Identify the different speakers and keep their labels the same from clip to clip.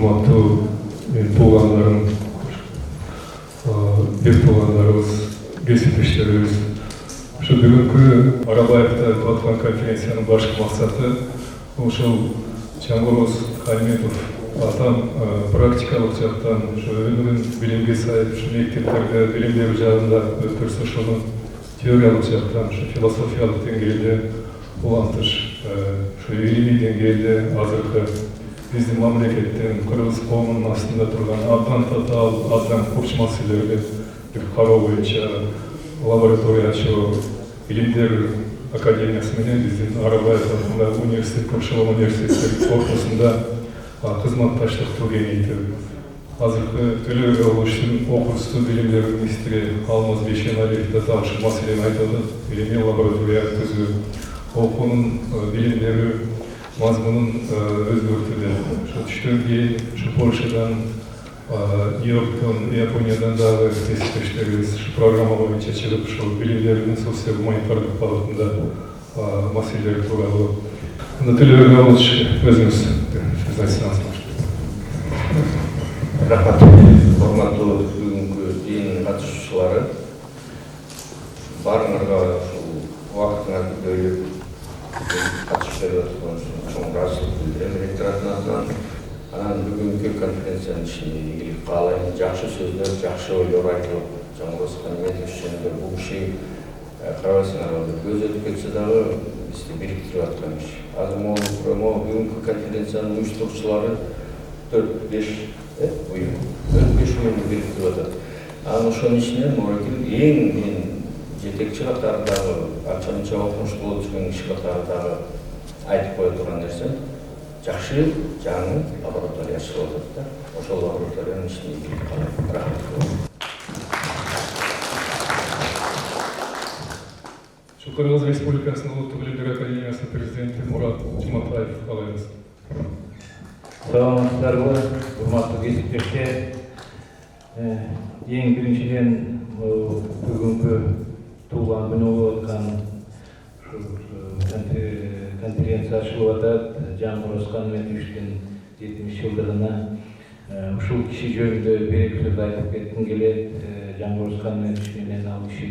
Speaker 1: урматтуу туугандарым, бир туугандарыбыз, кесиптештерибиз. Ушу бүгүнкү Арабаевда өтүп аткан конференциянын башкы максаты ушул Жангороз Калиметов атам практикалык жактан ушу өнүгүн билимге сай ушу мектептерде билим берүү жагында өткөрсө ошону теориялык жактан ушу философиялык деңгээлде улантыш, ушу илимий деңгээлде азыркы биздин мамлекеттин кыргыз коомунун астында турган абдан татаал, абдан курч маселелерге бир кароо боюнча лаборатория ачуу билимдер академиясы менен биздин Арабаев атындагы университет, Көкшетау университеттер ортосунда кызматташтыкты кеңейтүү. Азыркы Төлөбек облустун окуусу билимдер министри Алмаз Бейшеналиев да дагы ушул маселени айтып атат. Илимий лаборатория түзүү, окуунун билим берүү мазмунун өзгөртүүдө. Ошо түштөн кийин ушу Польшадан, Нью-Йорктон, Япониядан дагы кесиптештерибиз ушу программа боюнча чыгып, ушул билим берүүнүн социогуманитардык багытында маселелер тууралуу. Төлөбек Абылович, өзүңүз сөз айтсаңыз.
Speaker 2: Рахмат, урматтуу бүгүнкү жыйын катышуучулары. Баарыңарга ушул убактыңарды бөлүп катышып берип аткан үчүн чоң ыраазычылык билдирем ректор атынан. Анан бүгүнкү конференциянын ишине ийгилик каалайм. Жакшы сөздөр, жакшы ойлор айтылып, Жангороз Калиметов жөнүндө бул киши карабайсыңар, көз өтүп кетсе дагы бизди бириктирип аткан иш. Азыр могу бүгүнкү конференциянын уюштуруучулары 4-5 уюмду бириктирип атат. Анан ошонун ичинен эң жетекчи катары дагы анча-мынча окумуштуу болуп жүргөн киши катары дагы айтып кое турган нерсе, жакшы жаңы лаборатория ачылып атат да. Ошол лабораториянын ишине ийгилик каалайм. Рахмат.
Speaker 1: Кыргыз Республикасынын Улуттук Билимдер Академиясынын президенти Мурат Жуматаев каалайбыз.
Speaker 3: Саламатсыздарбы, урматтуу кесиптештер. Эң биринчиден бүгүнкү туулган күнү болуп аткан конференция ачылып атат. Жангороз Калиметовичтин 70-жылдыгына ушул киши жөнүндө бир сөз айтып кетким келет. Жангороз Калиметович менен ал киши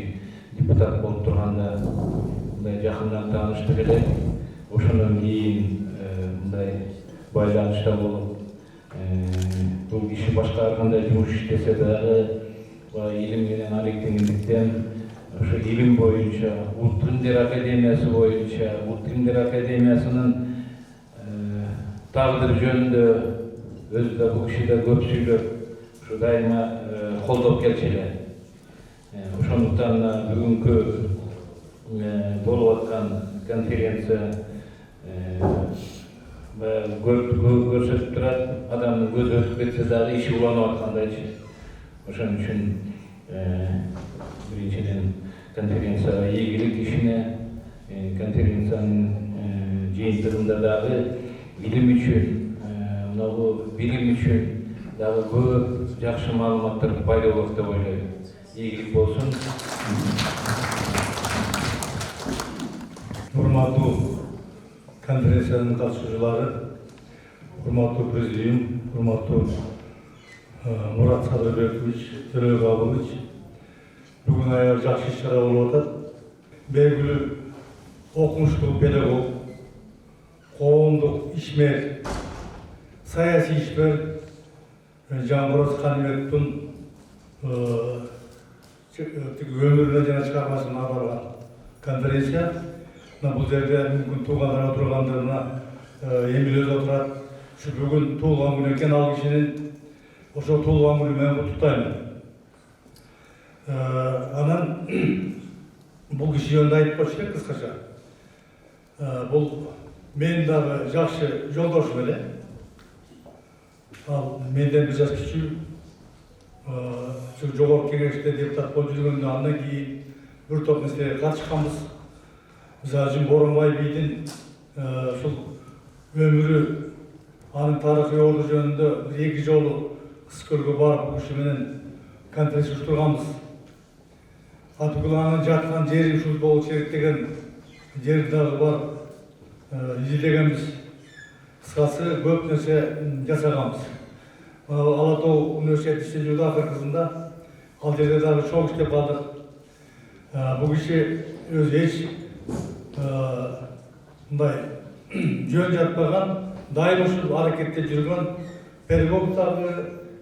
Speaker 3: депутат болуп турганда мындай жакындан тааныштык эле. Ошондон кийин мындай байланышта болуп, бул киши башка ар кандай жумуш иштесе дагы илим менен алектенгендиктен ошо илим боюнча, Улуттук Билимдер Академиясы боюнча, Улуттук Билимдер Академиясынын тагдыры жөнүндө өзү да бул киши да көп сүйлөп, ушу дайыма колдоп келчү эле. Ошондуктан бүгүнкү болуп аткан конференция көрсөтүп турат, адамдын көзү өтүп кетсе дагы иши уланып аткандайчы. Ошон үчүн биринчиден конференцияга ийгилик ишине, конференциянын жыйынтыгында дагы илим үчүн, билим үчүн дагы көп жакшы маалыматтар пайда болот деп ойлойм. Ийгилик болсун.
Speaker 4: Урматтуу конференциянын катышуучулары, урматтуу президиум, урматтуу Мурат Садырбекович, Төлөбек Абылович, бүгүн аябай жакшы иш-чара болуп атат. Белгилүү окумуштуу педагог, коомдук ишмер, саясий ишмер Жангороз Калиметовдун өмүрүнө жана чыгармачылыгына арналган конференция. Бул жерде мүмкүн туугандар отургандарына эмилөзү отурат. Ушу бүгүн туулган күнү экен, ал кишинин ошол туулган күнү менен куттуктаймын. Анан бул киши жөнүндө айтып коюш керек кыскача. Бул менин дагы жакшы жолдошум эле. Ал менден бир жаш кичүү. Жогорку кеңеште депутат болуп жүргөндө андан кийин бир топ нерселерге катышканбыз. Мисалы үчүн Боронбай бийдин ушул өмүрү, анын тарыхый орду жөнүндө 2 жолу Кызкөлгө барып бул киши менен конференция уюштурганбыз. Атыгуланын жаткан жери ушул болуш керек деген жерди дагы барып изилдегенбиз. Кыскасы көп нерсе жасаганбыз. Алатау университеті işlep жүрді ақырқызында. Ал жерде дағы çok işlep қалдық. Бұл кіші өзі еш жөн жатпаған, дайым ұшып әрекетте жүрген педагогтағы,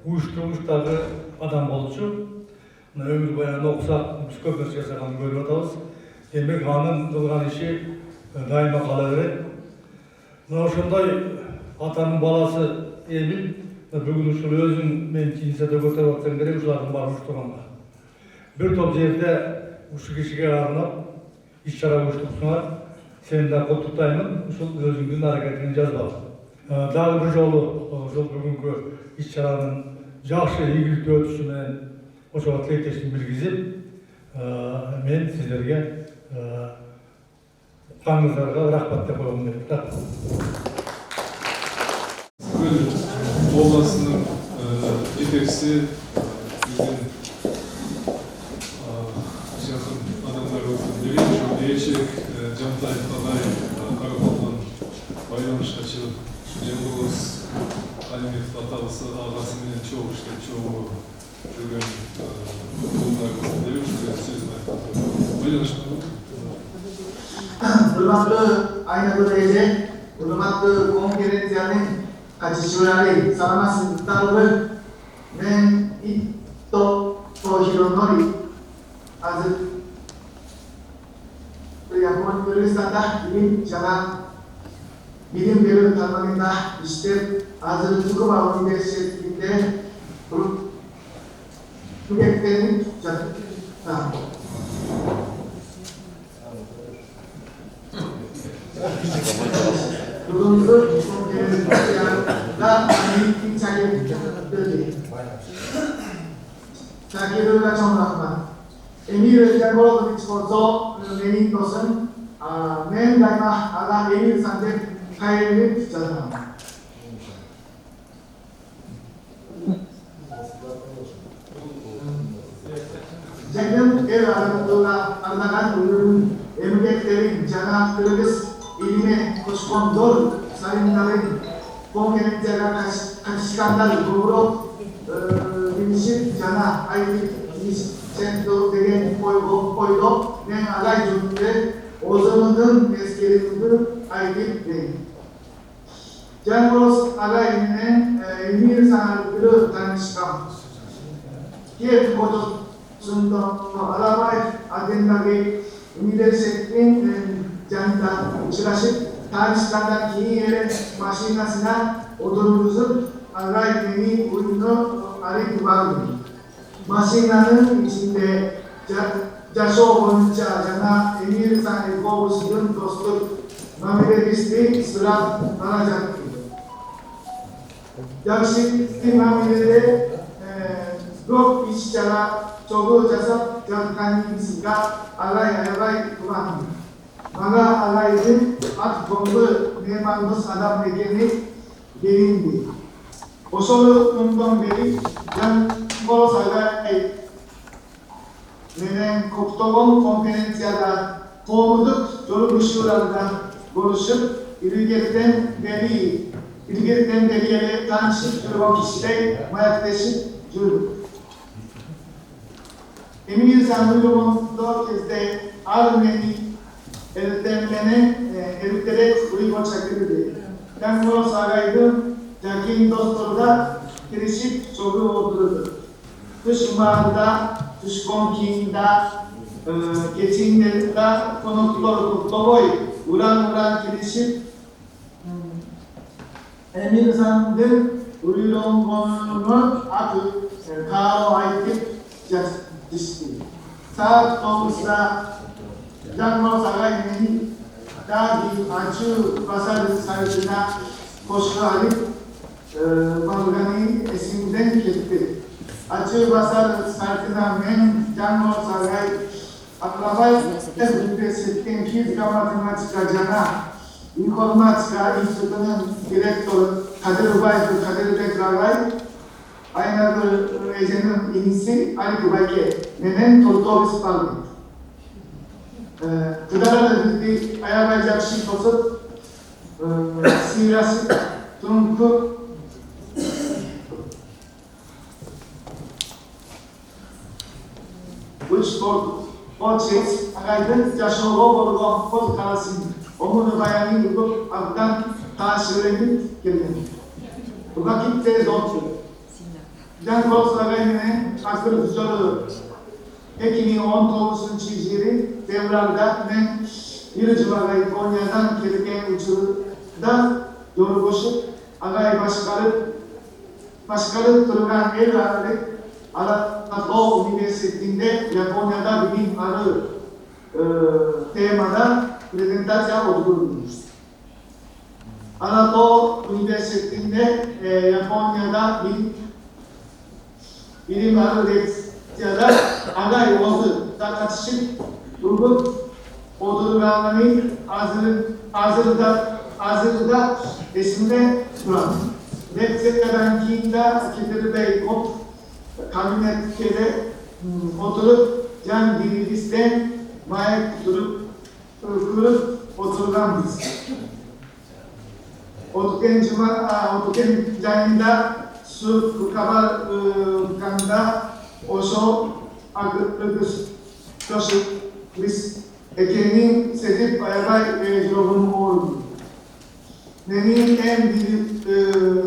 Speaker 4: uyuşturucuдағы адам болушы. Өмір баяны оқысақ, біз көп нәрсе жасағанын көріп жатамыз. Демек, аның қылған іші дайыма қала береді. Ошондай атаның баласы Эмил бүгін ушул өзүң мен инициатива көтөрүп атсаң керек ушулардын баарын уюштурганга. Бир топ жерде ушул кишиге арнап иш-чара уюштурсуңар. Сени да куттуктаймын, ушул өзүңдүн аракетиңди жазбак. Дагы бир жолу ушул бүгүнкү иш-чаранын жакшы ийгиликтүү өтүшү менен ошого тилектештик билгизип, мен сиздерге kanınızlarga rahmat деп koyalım dedik.
Speaker 1: Bugün Boğaz'ın yeteksi bizim yakın adamlar olsun. Birinci değişik Cantay Talay Karakol'dan bayramışta çıkıp Cemboğaz Alimet Atalısı ağasının çoğu işte çoğu жүрген bunlar olsun. Birinci sizler bayramışta
Speaker 5: Hurmatlı Aynagül Ece, hurmatlı konferensiyaning qatnashchilari, salomatsizlar. Men Itto Hironori hozir Yapon Kırgızistonda bilim bölümü tarmağında işlep hozir Tsukuba Üniversitesi'nde Türkiye'nin Бүгінгі конференцияда мемлекеттік Сакирова Чоңрахман. Эмир Жангорович болсо менин досым, мен дайыма ага Эмир сан деп кайрылып жатам. Жакын эл арнаган мемлекеттерин жана кыргыз ilme koşkan zor sayınların konferensiyaya katışkanlar doğru bilişim cana ayrı sento degen koydu ne aday cümle o zamanın eskerimizde ayrı değil. Cangos adayının Emir sanatçıları tanışkan. Kiev kodosunda Alabay adındaki üniversitenin Janita uçraşıp tanışkandan kinyere maşinasına oturup agayteni oyunu arayıp vardı. Maşinanın içinde Jasho boyunca Jana Emir San'ı kovuştuğun dostluk mamile bisti surat alacaktı. Yakışıklı mamilede grup işçara çoğu jasap jatkan kimsika agay kullandı. Maka alayın at bombu memangos adam negeni gelindi. Osolu undan beri yan boros agay neden Koptogon konferensiyada kovuduk yolu müşürlerden konuşup ilgiliden beriyle tanışıp durum kişiyle mayakleşip yürüdük. Emir Sanlı'nın kezde Armeni Eritlere uygun şekilde. Ben bunu saraydı, Jakin dostlarla girişip soru oturdu. Kış mağarada, kış konkiğinde, geçinlerinde konuklar kutlamayı uğran girişip Emir Sanlı'nın uyurongonunu adı Karo ayıp düştü. Saat 9'da Jango Sagay'ın dahi Acı Basar sayısına koşu alıp Balgani esimden gitti. Acı Basar sayısına men Jango Sagay akrabay Üniversitetin Fizika Matematika Jana İnformatika İnstitüsü'nün direktörü Kadir Bekragay Aynagül Ece'nin inisi Ali Kubayke neden Toltovis Palmi. Kıdara bir ayarlayacak şey olsa siyasi tunku which purchase agayden Joshua Borgo Port Kalasin, Omun Bayani Group Afghan Tashirin Kilden. Bugaki Tez Doctor. Jan Cross Lagayne, Akır Zoro. Ekini 19. yeri devralda men bir civarı Konya'dan gelirken uçurda doğru koşup agay başkarı turgan el alarak Alato Üniversitesi'nde Japonya'da bilim arı temada prezentasyon oluşturulmuş. Alato Üniversitesi'nde Japonya'da bilim arı leksiyada agay oldu. Tartışık durup odurganları hazırda esinde duran. Leksiyadan kiyinde Kidir Kop kabinette oturup can dirilisten mayek kurup oturgan biz. Otuken canında su kabar kanda oso agıs koşup biz ekenin sedip ayabay jorun oldu. Nenin en büyük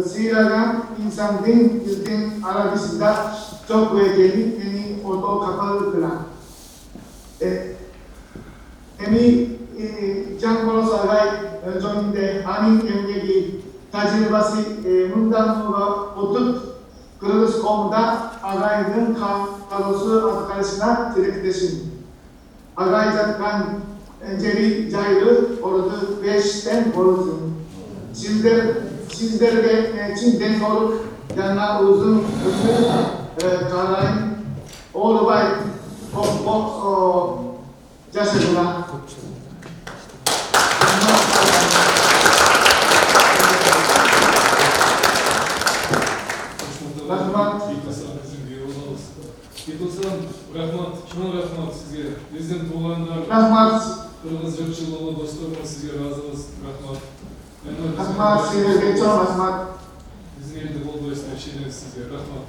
Speaker 5: sıradan insanların ilkin arasında çok verildiği en oto kapalı kılan. Emi Can Boros Agay önce Hamin emniyeti tecrübesi bundan otup Kırgızkom'da Agay'ın kadrosu arkadaşına direktesin. Agay Jatkan Enceli Caylı orada 5'ten korusun. Sizlerle Çin'den sorup yana uzun ömür kalayın oğlu bay Jasırlar. Rahmat.
Speaker 1: Бекулсан, рахмат, чын рахмат сізге. Президент болғанда
Speaker 5: Rahmat.
Speaker 1: Кыргыз жұртшылығы достығымыз сізге разымыз. Рахмат.
Speaker 5: Rahmat sizlerге çok rahmat.
Speaker 1: Біздің елді қолдайсыздар, шенеміз сізге. Рахмат.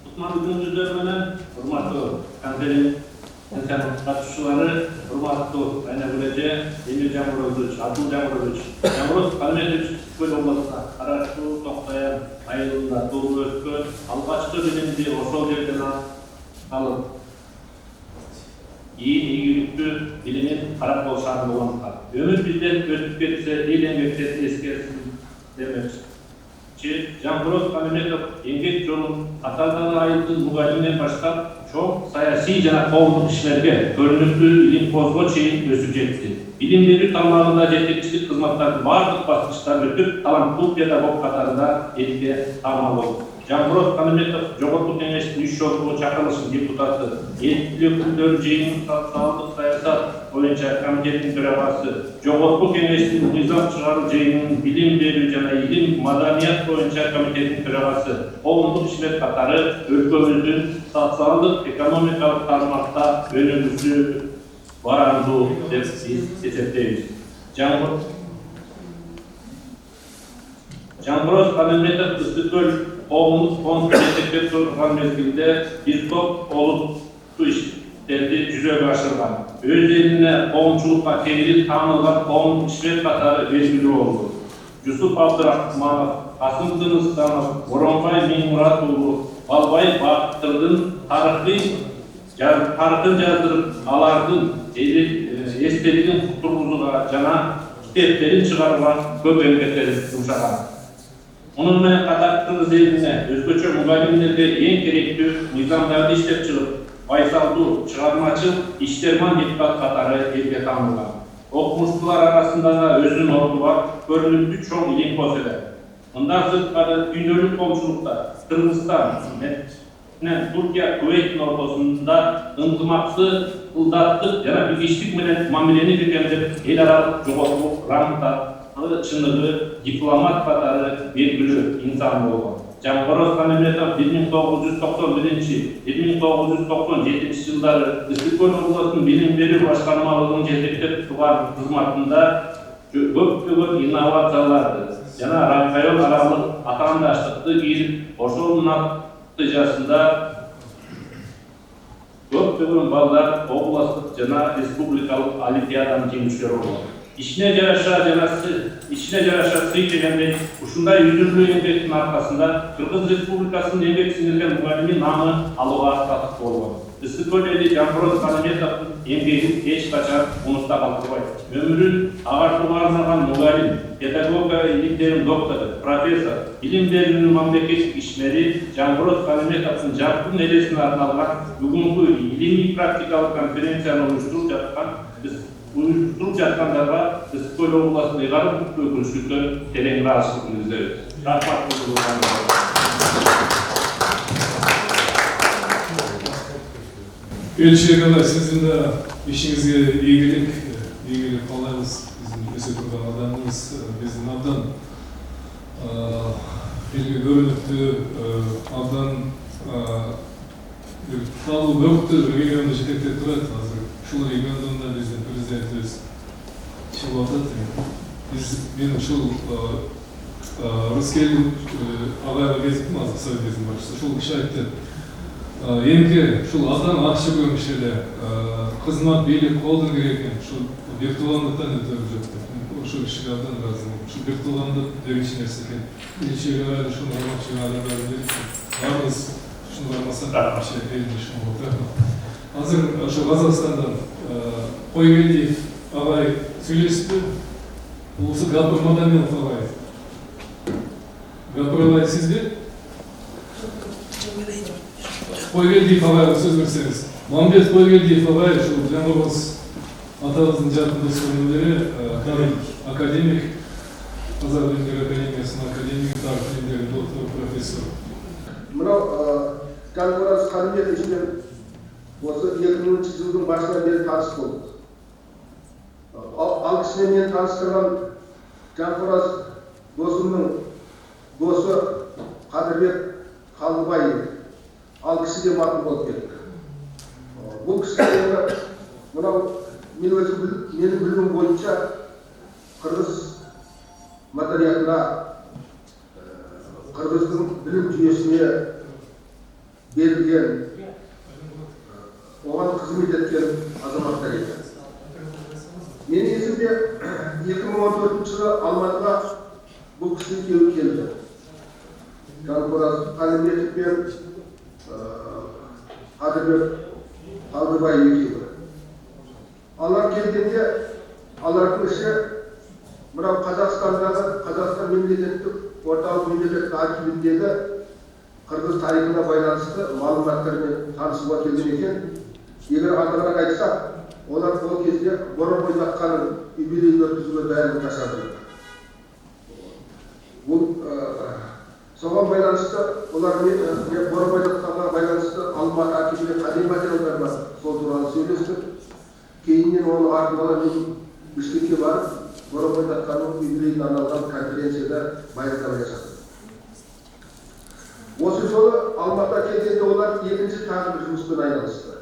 Speaker 6: Tutmanın üzerine hurmatlı konferans katılımcıları, hurmatlı Ayna Gülece, Emir Camurovic, Abdul Camurovic, Camurov Kalmetovic köl olmasına araştı, toxtayan ayılında doğru ötkü, albaçlı bilimdi Osol yerden alıp, iyi bilimin karab olşarlı olanlar. Ömür bizden ötüp geçse, eylem beklesi eskersin demek. Camurov Kalmetov engek yolun Ataldan ayıldığın mugalimden başka çok sayasi jana qowmduk işlerge görünüklü bilim kozgo çeyin ösüp жетти. Bilim berүү tarmağında жетекçilik kızmatların bardıq basqıçtan ötüp talantlı pedagog katarında elge tanmal oldu. Camurov Kalmetov Jogorku Kengештин 3 жолку чакырылышынын депутаты, Элдик күндөрү жыйынын социалдык саясат боюнча комитеттин төрагасы, Жогорку Кеңештин мыйзам чыгаруу жыйынынын билим берүү жана илим маданият боюнча комитеттин төрагасы, коомдук ишмер катары өлкөбүздүн социалдык экономикалык тармакта өнүгүүсү барандуу деп эсептейбиз. Camurov Kalmetov Istiqol Qo'mlik fond yetekçi turgan mezgilde bir top oluttu işlerdi жүзөгө ашырган. Öz eline qo'mchilikqa kengayib tanilgan qo'mlik ishlar qatori belgili oldu. Yusuf Abdurahmanov, Qasım Kılıçdaroğlu, O'ronbay Mingmuratulu, Balbay Bahtır'ın tarixin jazdırıp alardın esterikin turguzluğa jana kiteplerin çıkarılan köp emgekleri yumuşagan. Onun menen Katar Kırgız eline özgöçö mugalimlerge en kerekli mыйзамдарды иштеп чыгып, байсалдуу, чыгармачыл, иштерман депутат катары элге таанылган. Окумуштуулар арасында да өзүнүн орду бар, көрүнүктүү чоң илим көзөдө. Мындан сырткары дүйнөлүк коомчулукта Кыргызстан менен Түркия, Кувейттин ортосунда ынтымактуулдык жана биргичтик менен мамилени бекемдеп, эл аралык жогорку рамда чыныгы дипломат катары белгилүү инсан болгон. Camurov Kalmetov 1991-1997 жылдары Istiqol областынын билим берүү башкармалыгынын жетектеп турган кызматында көптөгөн инновацияларды жана район аралык атаандаштыкты кийип, ошонун натыйжасында көптөгөн балдар областык жана республикалык олимпиаданын жеңүүчүлөрү болот. İşine yaraşa sый дегендей, ушундай үйдүрлүү эмгектин аркасында Кыргыз Республикасынын эмгек сиңирген мугалими намы алууга татык болгон. Ысыккөл эли Жамбырос Каныметовдун эмгегин эч качан унутта калтырбайт. Өмүрүн агартууга арналган мугалим, педагогика илимдеринин доктору, профессор, билим берүүнүн мамлекеттик ишмери Жамбырос Каныметовдун жаркын элесине арналган бүгүнкү илимий практикалык конференцияны уюштуруп жаткандарга Ысыккөл областынын ыйгарым бүктүү өкүлчүлүктөн терең ыраазычылыгын билдиребиз. Рахмат.
Speaker 1: Elçi Егала, sizin de işinize iyilik қалаймыз. Bizim өсе тұрған адамымыз, біздің абдан белгі көрінікті, абдан қалу бөкті регионды жетектеп тұрады. Шул регионда біздің президентіміз Шылбатат. Мен шул Рыскелдің ағайға кезіктім, азық совет кезінің баршысы. Шул кіші айтты. Емке, шул атан ақшы көмішелі, қызмат бейлік қолдың керекен, шул виртуалдықтан өтіп жүрді. Шул кішіге абдан разым. Шул виртуалдық дегенші нәрсе екен. Елшеге айлы шunu армақшыға адамдар білетін. Барымыз шunu армасақ ақшы елді шunu болды. Азыр шул Қазақстандан Қойгелдиев ағай сөйлесті. Осы Гапыр Мадамелов ағай. Гапыр ағай сіз бе? Қойгелдиев ағайға сөз берсеңіз. Мамбет Қойгелдиев ағай, шул Жамбырос атабыздың жарқын достығының бірі, академик, Қазақ Білімдер Академиясының академигі, тарих білімдері докторы, профессор.
Speaker 7: Мынау Жамбырос Каныметовичпен осы 2000 жылдың басынан бері таныс болдық. Ал кісімен мен таныстырған Жамбырос досымның досы Қадырбек Қалдыбай еді. Ал кісі де марқұм болып кетті. Бұл кісі мынау менің білімім бойынша Қырғыз материалына, Қырғыздың білім жүйесіне берілген, оған қызмет еткен азаматтар еді. Менің есімде 2014 жылы Алматыға бұл кісі келді. Жамбырос Каныметов пен Қадырбек Қалдыбай екеуі. Алар келгенде, алардың іші мынау Қазақстан мемлекеттік орталық мемлекеттік архивіндегі Қырғыз тарихына байланысты малыматтармен танысуға келген екен. Егер артығырақ айтсақ, олар ол кезде бұрын ойнатқанын юбилейін өткізуге дайындық жасады. Бұл соған байланысты, олар бұрын ойнатқанға байланысты Алматы архивінде қандай материалдар бар, сол туралы сөйлестік. Кейіннен оны артығырақ мен Бішкекке барып, бұрын ойнатқанның юбилейін арналған конференцияда баяндама жасады. Осы жолы Алматыға келгенде олар екінші тағы бір жұмыспен айналысты.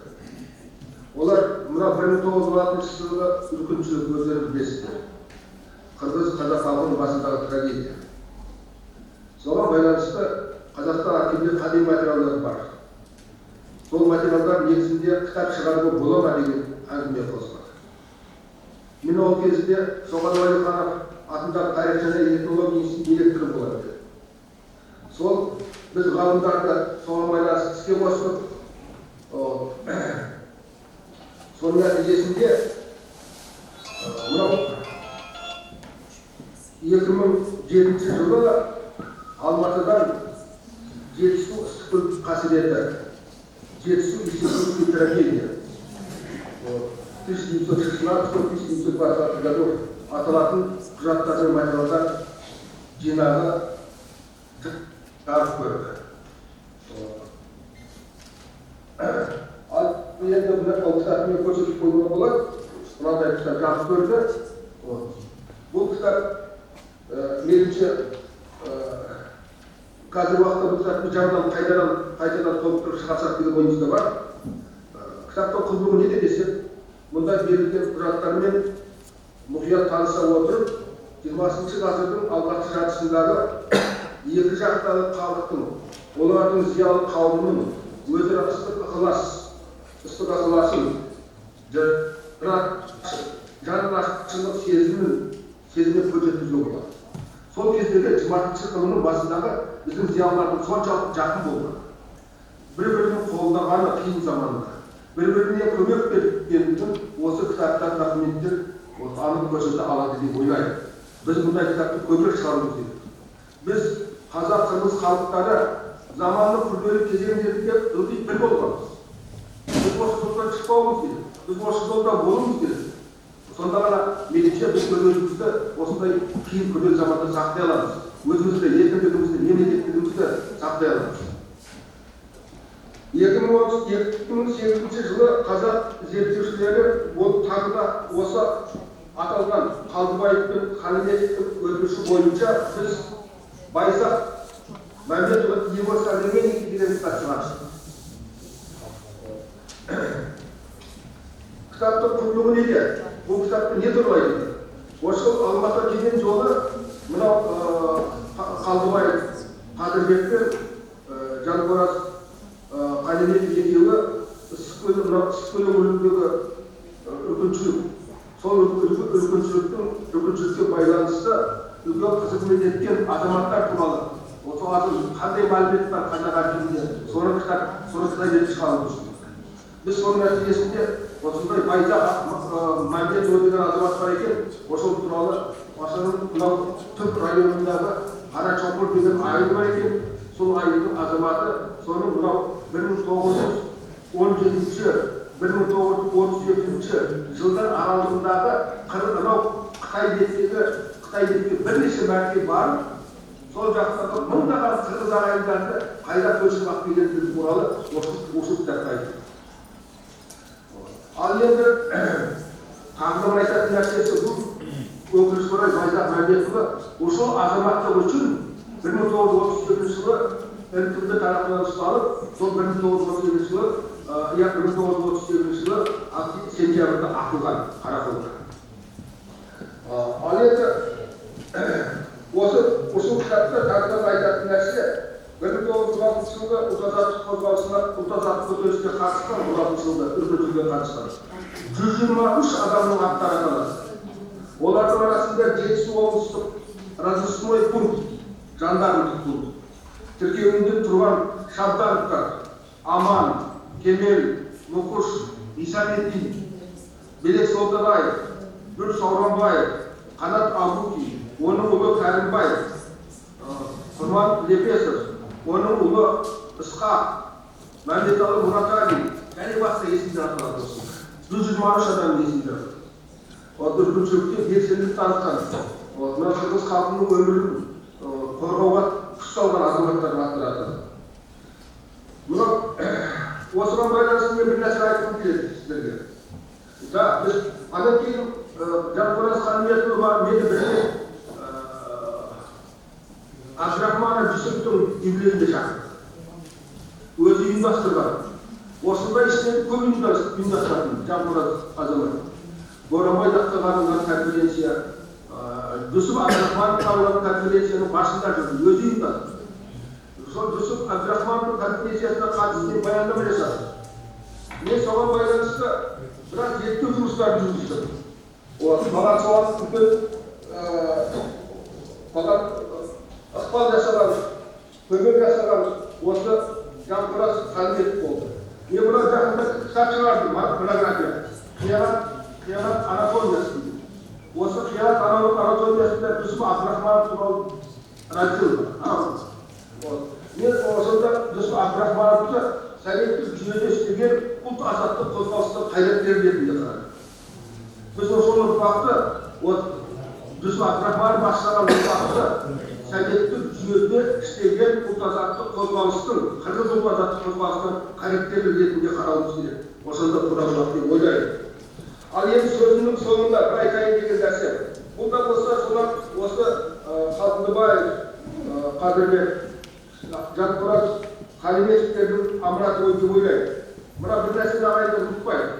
Speaker 7: Олар мына 1916 жылғы үркіншілік өздері білесіздер. Қырғыз-қазақ халқының басындағы трагедия. Соған байланысты Қазақстан архивінде қандай материалдар бар. Сол материалдар негізінде кітап шығаруға бола ма деген әңгіме қозғады. Мен ол кезде Соған Уәлиханов атындағы тарих және этнология институтының директоры болатын. Сол біз ғалымдарды соған байланысты іске қосып, соның нәтижесінде мынау 2007 жылы Алматыдан Жетісу Ыстықкөл қасіреті, Жетісу исламдық трагедия 1916-1920 году аталатын құжаттар мен материалдар жинағы жарық көрді. Ал енді ол кітапты мен көрсетіп қоюға болады. Мынандай кітап жарық көрді. Бұл кітап меніңше қазір уақытта бұл кітапты жаңадан қайтадан толықтырып шығарсақ деген ойымызда бар. Кітаптың құндылығы неде десек, мұнда берілген құжаттармен мұқият таныса отырып, 20 ғасырдың алғашқы жартысындағы екі жақтағы халықтың, олардың зиялы қауымының өзара ыстық ықылас, ыстық жанашырлық сезіміне көз жеткізуге болады. Сол кездегі 20-шы ғылымның басындағы біздің зиялылардың соншалықты жақын болған, бір-бірінің қолдағаны қиын заманда, бір-біріне көмек берген осы кітаптар, документтер анық көрсете алады деп ойлаймын. Біз бұндай кітапты көбірек шығаруымыз керек. Біз қазақ, қырғыз халықтары заманның күрделі кезеңдерінде ылғи бір болғанбыз. Біз осы жолдан шықпауымыз керек. Біз осы жолда болуымыз керек. Сонда ғана меніңше біз өзімізді осындай қиын күрделі заманда сақтай аламыз. Өзімізді, еркіндігімізді, мемлекеттігімізді сақтай аламыз. 2008 жылы қазақ зерттеушілері тағы да осы аталған Қалдыбаев пен Қалиметовтің өтініші бойынша біз Байзақ Мәмбетұлы его современники деген кітап шығардық. Кітаптың құрылымы неде? Бұл кітапты не тұрлайды? Осы Алматыға келген жолы мынау Қалдыбаев, Қадырбек пен Жанбораз Қалиметов екеуі Ысықкөл өңіріндегі үркіншілік. Сол үркіншілікке байланысты үлкен қызмет еткен азаматтар туралы қандай мәлімет бар қазақ архивінде, соны кітап етіп шығарып. Біз соның нәтижесінде осындай Байзақ Мәмбетұлы деген азамат бар екен, осы туралы мынау Түрк районындағы Қарачоқыр деген айыл бар екен, сол айылдың азаматы соның мынау 1917-1938 жылдар аралығындағы мынау Қытай бетке бірнеше мәрте барып, сол жақтағы мыңдаған қырғыз ағайындарды қайда көшіп алып келгендігі туралы осы кітапта айтты. Ал енді тағы айтатын нәрсесі бұл өкінішке орай Байзақ Мәмбетұлы осы азаматтық үшін 1937 жылы іркімді тарапынан ұсталып, сол 1938 жылы сентябрьде атылған Қарақолда. Ал енді осы кітапта тағы айтатын нәрсе 1916 жылғы ұлт-азаттық қозғалысына, ұлт-азаттық көтеріліске қатысқан, 16 жылда үркітілге қатысқан 123 адамның аттары аталады. Олардың арасында Жетісу облыстық разыскной пункт, жандармдық пункт, тіркеуінде тұрған Шабдановтар, Аман, Кемел, Мұқыш, Исаметдин, Белек Солдабаев, Бүр Сауранбаев, Қанат Абуки, оның ұлы Кәрімбаев, Құрман Лепесов, оның ұлы Ысқақ, Мәмбеталы Мұратали, және басқа есімдер аталады осы. 123 адам есімдер. Үркіншілікте белсенділік танытқан, мына қырғыз халқының өмірін қорғауға күш салған азаматтардың аттары аталады. Осыған байланысты мен бір нәрсе айтқым келеді сіздерге. Біз одан кейін Жанбораз Қалиметұлы бар, мені бірге Абдрахманов Жүсіптің үйлерінде шақырды. Өзі ұйымдастырған. Осындай істерді көп ұйымдастыратын Жанбораз азамат. Боранбай Дақтағанның конференция, Жүсіп Абдрахмановтың конференцияның басында жүрді, өзі ұйымдастырды. Сол Жүсіп Абдрахмановтың конференциясына қатысты баяндама жасады. Мен соған байланысты біраз зерттеу жұмыстарын жүргіздім. Маған соған үлкен ықпал жасаған, көмек жасаған осы Жанбораз Қалиметов болды. Мен мына жақында кітап шығардым, монография. Қиянат анатомиясы дейді. Осы қиянат анатомиясында Жүсіп Абдрахманов туралы раздел бар. Мен осында Жүсіп Абдрахмановты советтік жүйеде істеген ұлт азаттық қозғалыстың қайраткері ретінде қарадым. Біз осы ұрпақты Жүсіп Абдрахманов бастаған ұрпақты советтік жүйеде істеген ұлт азаттық қозғалыстың, қырғыз ұлт азаттық қозғалыстың қайраткері ретінде қарауымыз керек. Осында туралы деп ойлаймын. Ал енді сөзімнің соңында бір айтайын деген нәрсе. Бұл да болса осы Қалдыбаев, Қадырбек, Жанбораз Қалиметовтердің амыраты ой деп ойлаймын. Мына бір нәрсені ағайынды ұмытпайық.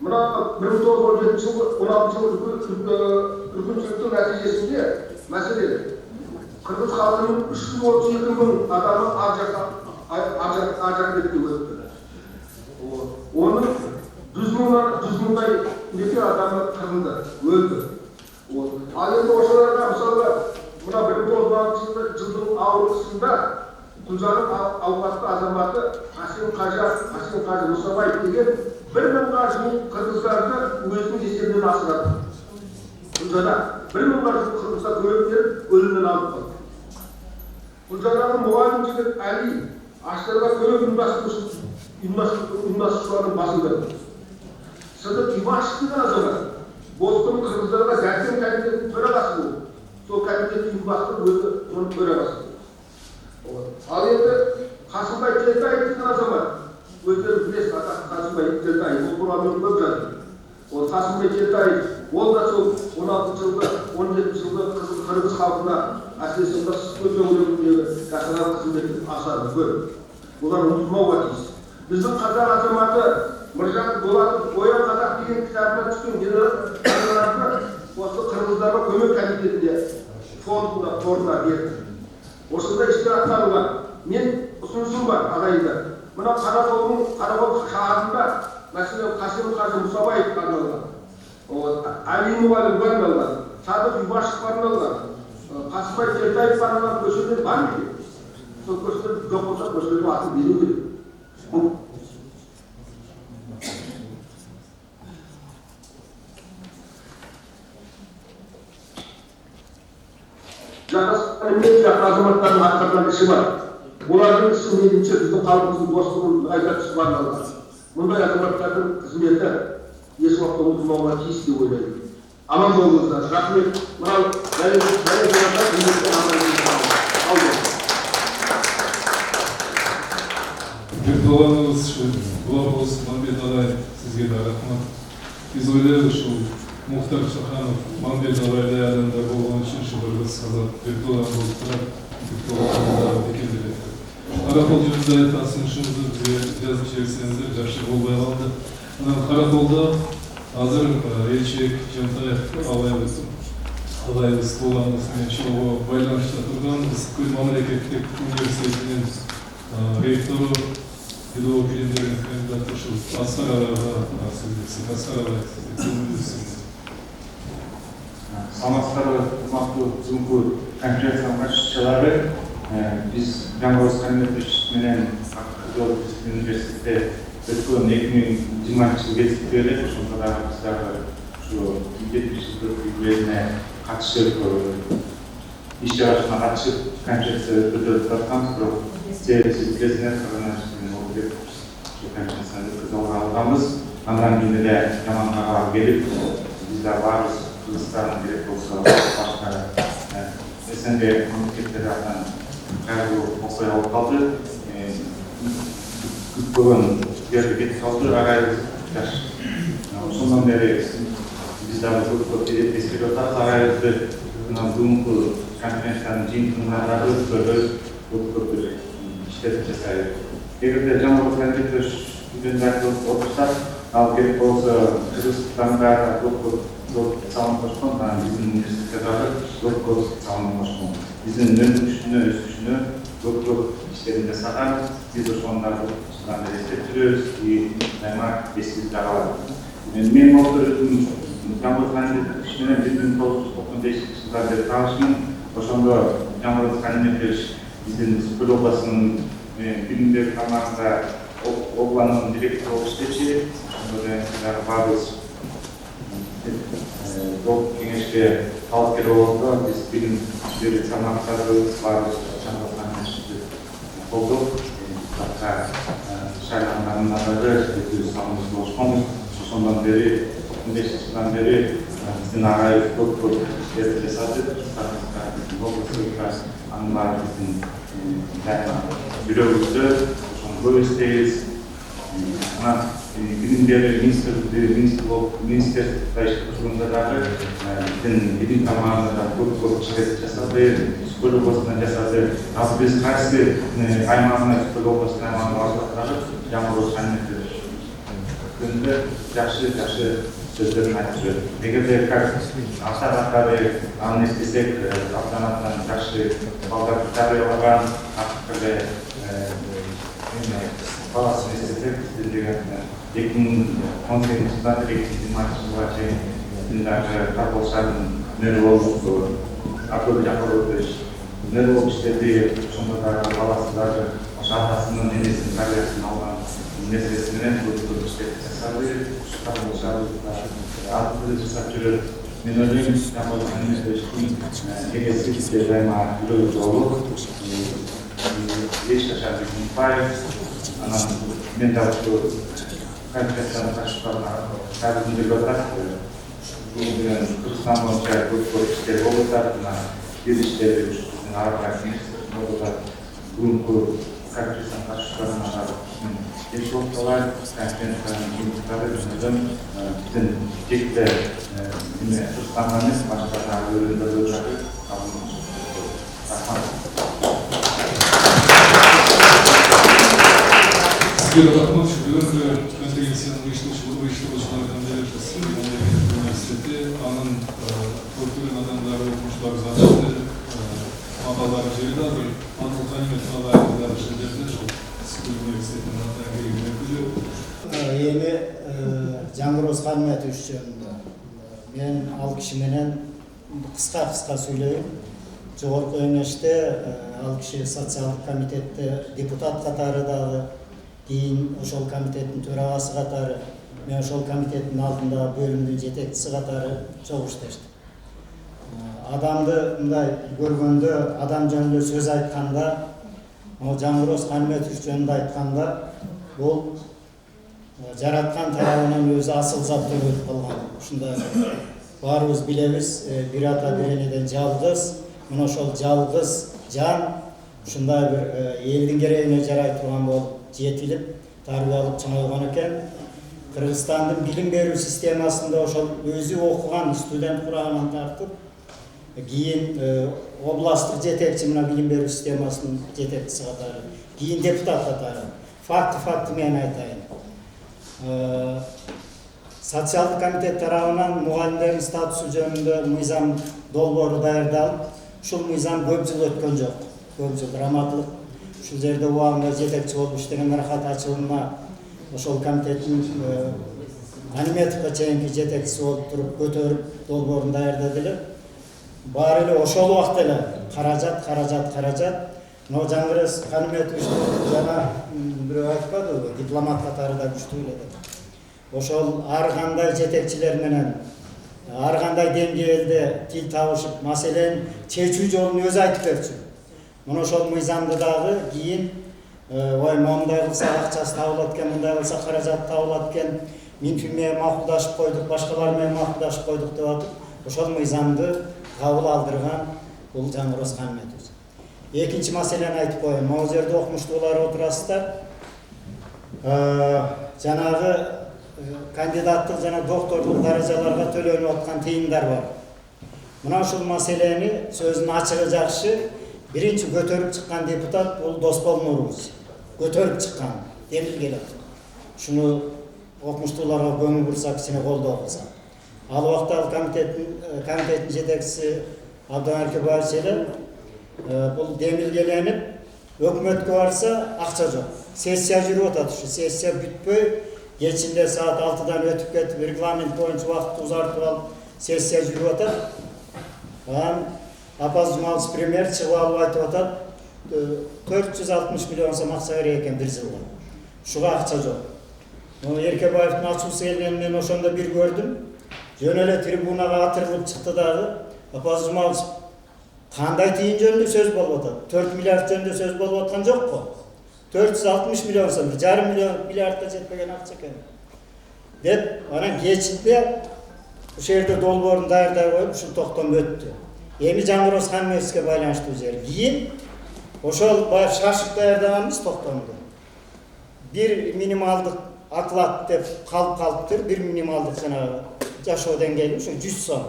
Speaker 7: Мына 1917 жылғы 16 жылғы үркіншіліктің нәтижесінде мәселен қырғыз халқының 332 мың адамы ар жақ бетке өтті. облысында Құлжаның ауқатты азаматы Қасым Қажы Мұсабаев деген 1000-ға жуық қырғыздарды өзінің есебінен асырады. Құлжада 1000-ға жуық қырғыздар көмек беріп, өлімнен алып қалды. Құлжадағы мұғалім жігіт Әли аштарға көмек ұйымдастырушылардың басында. Сыдық Имашев деген азамат Бостың қырғыздарға жәрдем комитетінің төрағасы болды. Сол комитетті ұйымдастырып өзі оның төрағасы. Ал енді Қасымбай Келтаев деген азамат, өздері білесіз, Қасымбай Келтаев, ол туралы көп жазды. Ол Қасымбай Келтаев, ол да сол 16 жылда, 17 жылда қырғыз халқына, әсіресе сызкөл өңіріндегі жасаған қызметін асады көп. Олар ұмытылмауға тиіс. Біздің қазақ азаматы Мыржан Болатов «Оян қазақ» деген кітабына түскен генералды осы қырғыздарға көмек комитетінде фондында, қорына берді. Осындай істер атқарылған. Мен ұсынысым бар ағайындар. Мына Қарақол шаһарында мәселен Қасым Қажы Мұсабаев арналған, Әли мұғалім арналған, Садық Имашев арналған, Қасымбай Келтаев арналған көшелер бар ма? Сол көшелер жоқ болса, көшелерге атын беру керек. Жақын азаматтардың атқарған іші бар. Олардың іші меніңше біздің халқымыздың достығын нығайта түсіп арналған. Мұндай азаматтардың қызметі еш уақытта ұмытылмауға тиіс деп ойлаймын. Аман болыңыздар. Рахмет. Мынау
Speaker 1: Біртуғаныңыз үшін бұлар болсын, Мамбет Ағай, сізге де рахмат. Біз ойлаймыз, що Мұхтар Шаханов, Мамбет Ағайдай адамдар болған үшін қырғыз қазақ Біртуған болып тұрады, Біртуғандар бекенделеді. Қарақол жөнінде айтқан ұсынысыңызды бізге жазып жіберсеңіздер жақсы болмай қалды. Қарақолда қазір Елшек Жантаев ағайымыз болғанымызбен шоуға байланышта тұрған Сызкөл мемлекеттік университетінің ректоры педагог ілімдерінің кандидаты Асқар Ағайға сөйлесек. Асқар Ағай,
Speaker 8: Саламатсыздар, құрметті бүгінгі конференцияның қатысушылары. Біз Жаңғырту комитетімен университетте өткен 2020 жыл жетістіктері, сонда да біздерді жетістіктеріне қатысып, иш-шарасына қатысып конференция өткізіп жатқанбыз, бірақ сіз білесіздер, коронавирус конференцияны өткізіп алғанбыз. Андан кейін де Яманғаға келіп, біздер барбыз. Кыргызстан керек болса, башка СНГ мемлекеттер жақтан кайрылуу окуя болуп калды. Көптөгөн жерге кетип калды, ағайбыз жаш. Ошондон бери биз дагы көп эскерип атабыз, ағайбызды бүгүнкү конференциянын жыйынтыгындагы көп иштер жасайбыз. Эгерде Жаңғырту комитети жөнүндө айтып отурсак, ал керек болсо Кыргызстанда көп салым қошқан, біздің университеттегі көп салым қошқан. Біздің өндірушіні, өсушіні көп іштерін жасаған, біз ошондарды осыдан бері істеп жүрөбүз, аймақ ескіз жағалады. Мен осы Жаңғырту комитетімен 1995 жылдан бері танышмын. Ошондо Жаңғырту комитети біздің Сызкөл обласынын билим берүү тармагында обланын директору болуп иштечи. Ошондо барбыз. Бұл кеңеске талапкер болғанда біз білім беру тармақтарыбыз барбыз, Жаңғырту қолдық. Шайланғаннары өз салымыз болышқанбыз. Сондан бері, 15 жылдан бері біздің ағайыз көп істерді жасады. Анын бары біздің жүрегімізді, көп істейіз. Білім беру министрлікте тұрғанда дағы біздің білім тармағында көп іштер жасады, Сызкөл облысынан жасады. Ал біз қайсы аймағына Сызкөл облысының аймағына басқадағы Жаңғырту комитеті күнді жақсы сөздерін айтып жүр. Егерде автоматтары аңын естесек, автоматтан жақсы балдар жариялаған, ақыры баласын естесек, біздің 2018 жылдан 2020 жылға шейін біздің Қарақол шағын мэрі болып, Ақыл Жақыров мэрі болып істеді. ошондо дагы баласы дагы ошо атасынын энесинин тарбиясын алган нерсеси менен көп иштеп жасады, аты жасап жүрөт. Мен ойлойм, Жамбыл Каниметовичтин эгеси дайыма жүрөгү жолу, эч качан унутпайбыз. Анан мен дагы ушу конференцияга катышканга кайрылгым келип атат. Бул менен Кыргызстан боюнча көп иштер болуп атат. Мына бир иштери биздин арабага болуп атат. Бүгүнкү конференцияга катышканга еш болупталар, конференциянын жыйынтыктары өзүнүн биздин жекте Кыргызстанга эмес, башка дагы өлкөлөрдө
Speaker 1: Сергей Рахматович, бүгінгі конференцияның ұйымдастырушылары конференциясы мемлекеттік университеті, анын көптеген адамдары, оқушылар заңды, мақалалары жерді, Антон Каниметтің алайындары жерді, Сергей университетінің атынан өкілі.
Speaker 9: Эми Жаңгырбоз Каниметович жөнүндө мен ал киши менен кыска сүйлөйм. Жогорку кеңеште ал киши социалдык комитетте депутат катары дагы, кийин ошол комитеттин төрагасы катары, мен ошол комитеттин алдында бөлүмдүн жетекчиси катары чогуу иштештим. Адамды мындай көргөндө, адам жөнүндө сөз айтканда, Жаңгырбоз Каниметович жөнүндө айтканда, бул жараткан тарабынан өзү асыл зат деп өтүп калган. Ушундай баарыбыз билебиз, бир ата бир энеден жалгыз, мына ошол жалгыз жан ушундай бир элдин керегине жарай турган болуп жетилип, тарбиялып чыңалган экен. Кыргызстандын билим берүү системасында ошол өзү окуган студент курамынан тартып, кийин областтык жетекчи мына билим берүү системасынын жетекчиси катары, кийин депутат катары. Факты менен айтайын. Социалдык комитет тарабынан мугалимдердин статусу жөнүндө мыйзам долбоору даярдалып, ушул мыйзам көп жыл өткөн жок. Көп жыл раматтылык. Ушул жерде убагында жетекчи болуп иштеген Мирхат Ачыловна ошол комитеттин Каниметовго чейинки жетекчиси болуп туруп көтөрүп долбоорун даярдады эле. Баары эле ошол убакта эле каражат. Но Жаңгырбоз Каниметович жана бирөө айтпадыбы, дипломат катары да күчтүү эле деп. Ошол ар кандай жетекчилер менен, ар кандай деңгээлде тил табышып, маселени чечүү жолун өзү айтып берчү. Мына ошол мыйзамды дагы кийин мындай кылса акчасы табылат экен, мындай кылса каражат табылат экен, минтип менен макулдашып койдук, башкалар менен макулдашып койдук деп атып, ошол мыйзамды кабыл алдырган бул Жаңгырбоз Каниметович. Экинчи маселени айтып коеюн. Могу жерде окумуштуулар отурасыздар. Жанагы кандидаттык жана докторлук даражаларга төлөнүп аткан тыйындар бар. Мына ушул маселени сөзүнүн ачыгы жакшы биринчи көтөрүп чыккан депутат бул Доспол Нурович. Көтөрүп чыккан, демилгелет. Шуну окумуштууларга көңүл бурса, кичине колдоо кылса. Ал убакта ал комитеттин жетекчиси Абдан Эркебаевич эле бул демилгеленип, өкмөткө барса акча жок. Сессия жүрүп атат, ушу сессия бүтпөй, кечинде саат 6-дан өтүп кетип, регламент боюнча убакытты узартып алып, сессия жүрүп атат. Анан Апаз Жумалович премьер чыгып алып айтып атат, 460 миллион сом акча керек экен бир жылга. Ушуга акча жок. Эркебаевдин ачуусу келгенин мен ошондо бир көрдүм. Жөн эле трибунага атырылып чыкты дагы. Апаз Жумалович кандай тыйын жөнүндө сөз болуп атат? 4 миллиард жөнүндө сөз болуп аткан жокко. 460 миллион сом, 1,5 миллиардга жетпеген акча экен. Деп, анан кечинде ушул жерде долбоорун даярдай коюп, ушул токтом өттү. Эми Жаңгырбоз Каниметовичке байланыштуу жер. Кийин ошол шашып даярдаганбыз токтомду. Бир минималдык оклад деп калыптыр, бир минималдык жанагы жашоо деңгээли ушу 100 сом.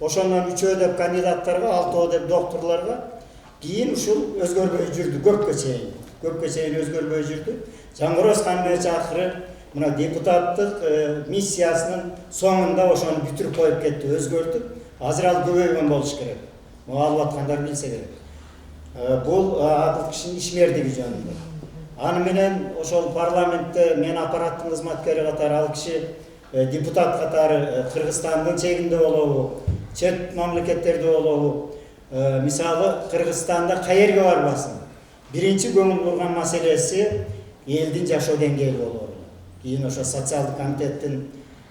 Speaker 9: Ошондон 3 деп кандидаттарга, 6 деп докторлорго, кийин ушул өзгөрбөй жүрдү көпкө чейин өзгөрбөй жүрдү. Жаңгырбоз Каниметович акыры мына депутаттык миссиясынын соңунда ошону бүтүрүп коюп кетти, өзгөртүп, азыр ал көбөйгөн болуш керек. Муну алып аткандар билсе керек. Бул ал кишинин ишмердиги жөнүндө. Аны менен ошол парламентте мен аппараттын кызматкери катары ал киши депутат катары Кыргызстандын чегинде болобу, чет мамлекеттерде болобу, мисалы Кыргызстанда каерге барбасын, Биринчи көңүл бурган маселеси элдин жашоо деңгээли болору. Кийин ошо социалдык комитеттин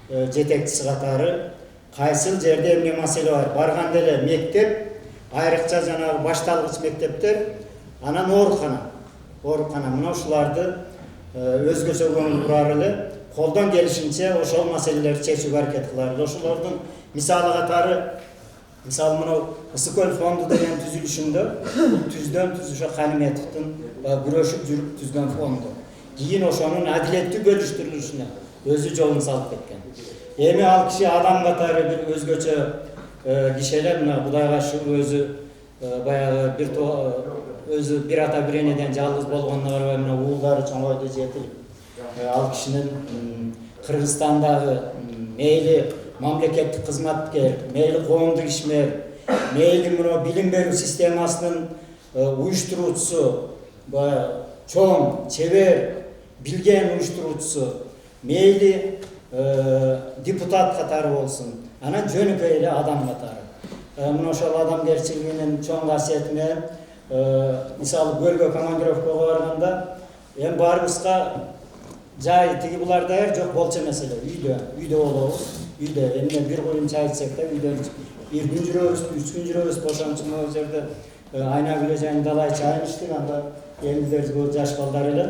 Speaker 9: жетекчиси катары кайсыл жерде эмне маселе бар? Барганда эле мектеп, айрыкча жанагы башталгыч мектептер, анан оорукана. Мына ушуларды өзгөчө көңүл бурар эле, колдон келишинче ошол маселелерди чечүүгө аракет кылар эле. Ошолордун мисалы катары, мисалы мына Ысык көл фонду деген түзүлүшүндө түздөн түз ошо Калиметовдун күрөшүп жүрүп түзгөн фонду. Кийин ошонун адилеттүү бөлүштүрүлүшүнө өзү жолун салып кеткен. Эми ал киши адам катары бир өзгөчө киши эле, мына Кудайга шүгүр өзү баягы өзү бир ата бир энеден жалгыз болгонуна карабай мына уулдары чоңойду жетилип. Ал кишинин Кыргызстандагы мейли мамлекеттик кызматкер, мейли коомдук ишмер, мейли мына билим берүү системасынын уюштуруучусу, чоң, чебер, билген уюштуруучусу, мейли депутат катары болсун, анан жөнөкөй эле адам катары. Мына ошол адамгерчилигинин чоң касиети менен мисалы көлгө командировкага барганда эми баарыбызга жай тиги буларда жок болчу маселе. Үйдө болобуз. Үйдө эмне бир куюм чай ичсек да үйдөн бир күн жүрөбүз, 3 күн жүрөбүз, ошончо могу жерде айна күлө жайын далай чайын ичтик, анда эмдилер жаш балдар эле.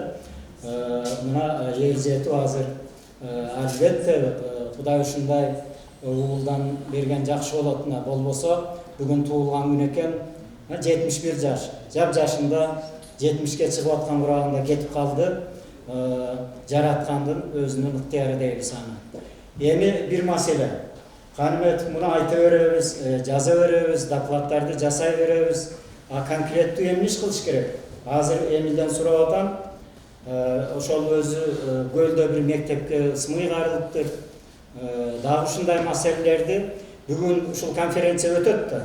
Speaker 9: Мына эл жетип азыр албетте Кудай ушундай уулдан берген жакшы болот. Болбосо бүгүн туулган күн экен, 71 жаш. Жап жашында 70ке чыгып аткан урагында кетип калды. Жараткандын өзүнүн ыктыяры дейбиз аны. Эми бир маселе. Калиметов муну айта беребиз, жаза беребиз, докладдарды жасай беребиз. Конкреттүү эмне иш кылыш керек? Азыр Эмилден сурап атам. Ошол өзү көлдө бир мектепке сымый карылыптыр. Дагы ушундай маселелерди бүгүн ушул конференция өтөт да.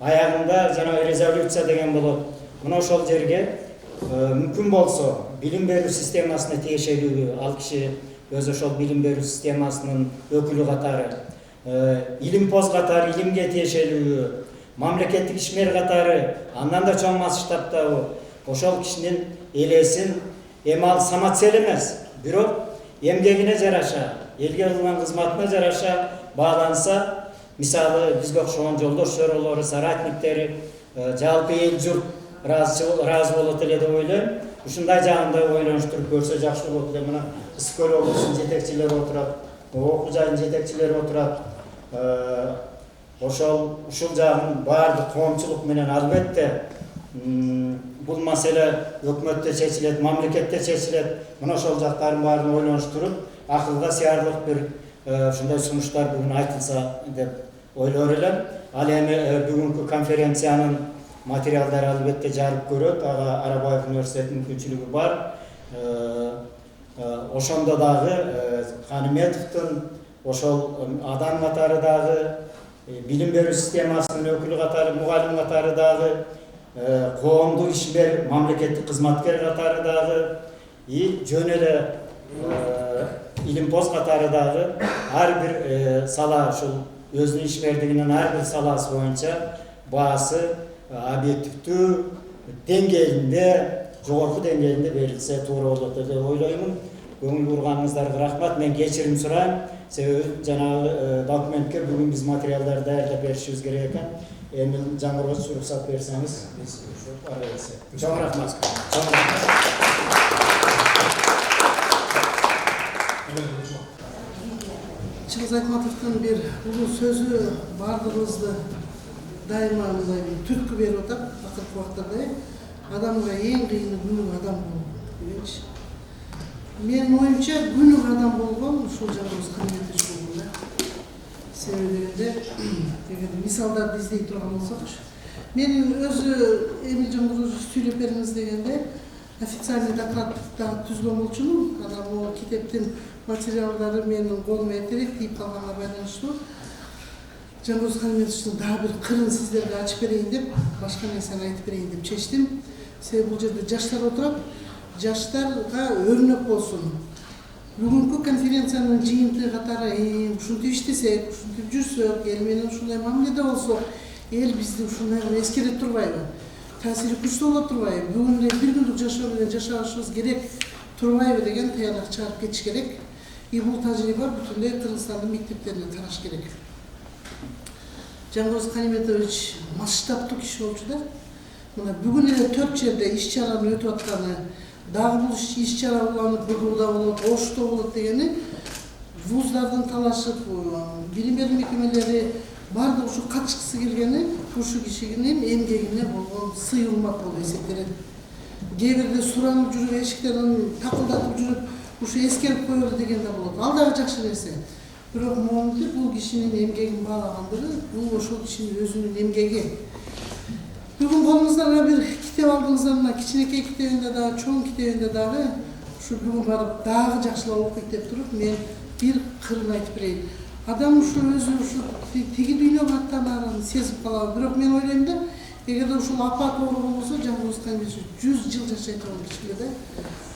Speaker 9: Аягында жана резолюция деген болот. Мына ошол жерге мүмкүн болсо билим берүү системасына тиешелүү, ал киши өзү ошол билим берүү системасынын өкүлү катары, илимпоз катары илимге тиешелүү, мамлекеттик ишмер катары, андан да чоң масштабтагы ошол кишинин элесин эми ал самоцель эмес, бирок эмгегине жараша, элге кылган кызматына жараша бааланса, мисалы бизге окшогон жолдош чоролору, соратниктери, жалпы эл журт разы болот эле деп ойлойм. Ушундай жагында ойлонуштуруп көрсө жакшы болот эле. Мына Ысык көл облусунун жетекчилери отурат, окуу жайынын жетекчилери отурат. Ушул жагын баардык коомчулук менен албетте бул маселе өкмөттө чечилет, мамлекетте чечилет. Мына ошол жактарын баарын ойлонуштуруп, акылга сыярлык бир ушундай сунуштар бүгүн айтылса деп ойлор элем. Ал эми бүгүнкү конференциянын материалдары албетте жарып көрөт, ага Арабаев университетинин мүмкүнчүлүгү бар. Ошондо дагы Калиметовдун ошол адам катары дагы, билим берүү системасынын өкүлү катары, мугалим катары дагы, коомдук ишмер, мамлекеттик кызматкер катары дагы, жөн эле илимпоз катары дагы ар бир сала ушул өзүнүн ишмердигинин ар бир саласы боюнча баасы объективдүү деңгээлинде, жогорку деңгээлинде берилсе туура болот деп ойлоймун. Көңүл бурганыңыздарга рахмат. Мен кечирим сурайм. Себеби жанагы документке бүгүн биз материалдарды даярдап беришибиз керек экен. Эмил Жаңгырбач уруксат берсеңиз, биз ушу ара берсек. Чоң рахмат.
Speaker 10: Чыңгыз Айтматовдун бир улуу сөзү бардыгыбызды дайыма мындай түрткү берип атат. Акыркы убактарда адамга эң кыйыны күнүк адам болуу дегенчи. Менин оюмча күнүк адам болгон ушул Жаңгырбач Калиметович болгон. Себеби дегенде мисалдарды издей турган болсокчу, мен өзү Эмил Жаңгырбач сүйлөп бериңиз дегенде официальный докладты түзгөн болчумун. Анан бул китептин материалдары менин колума эртерээк тийип калганга байланыштуу Жаңгырбач Калиметовичтин дагы бир кырын сиздерге ачып берейин деп, башка нерсени айтып берейин деп чечтим. Себеби бул жерде жаштар отурат, жаштарга өрнөк болсун. Бүгүнкү конференциянын жыйынтыгы катары ушинтип иштесек, ушинтип жүрсөк, эл менен ушундай мамиледе болсок, эл бизди ушундай эскере турбайбы? таасири күчтүү боло турбайбы? Бүгүн эле бир күндүк жашоо менен жашашыбыз керек турбайбы деген таянак чыгарып кетиш керек. Бул тажрыйба бүтүндөй Кыргызстандын мектептерине тараш керек. Жангороз Каниметович масштабтуу киши болчу да. Мына бүгүн эле 4 жерде иш-чаранын өтүп атканы, дагы бул иш-чара уланып Бөгүлда болот, Ошто болот дегени вуздардын талашып, билим берүү мекемелери бардыгы ушу катышкысы келгени ушу кишинин эмгегине болгон сый урмат болуп эсептелет. Кээ бирде суранып жүрүп, эшиктерин такылдатып жүрүп, ушу эскерип коелу деген да болот. Ал дагы жакшы нерсе. Бирок момунтип бул кишинин эмгегин баалагандыгы, бул ошол кишинин өзүнүн эмгеги. Бүгүн колуңуздарга бир китеп алдыңыздар, мына кичинекей китебинде дагы, чоң китебинде дагы ушу бүгүн барып дагы жакшылап окуйт деп туруп мен бир кырын айтып берейин. Адам ушу өзү ушу тиги дүйнөгө аттанаарын сезип калат. Бирок мен ойлойм да, эгерде ушул апат оор болбосо, Жангороз Каниметович 100 жыл жашайт болгон киши да.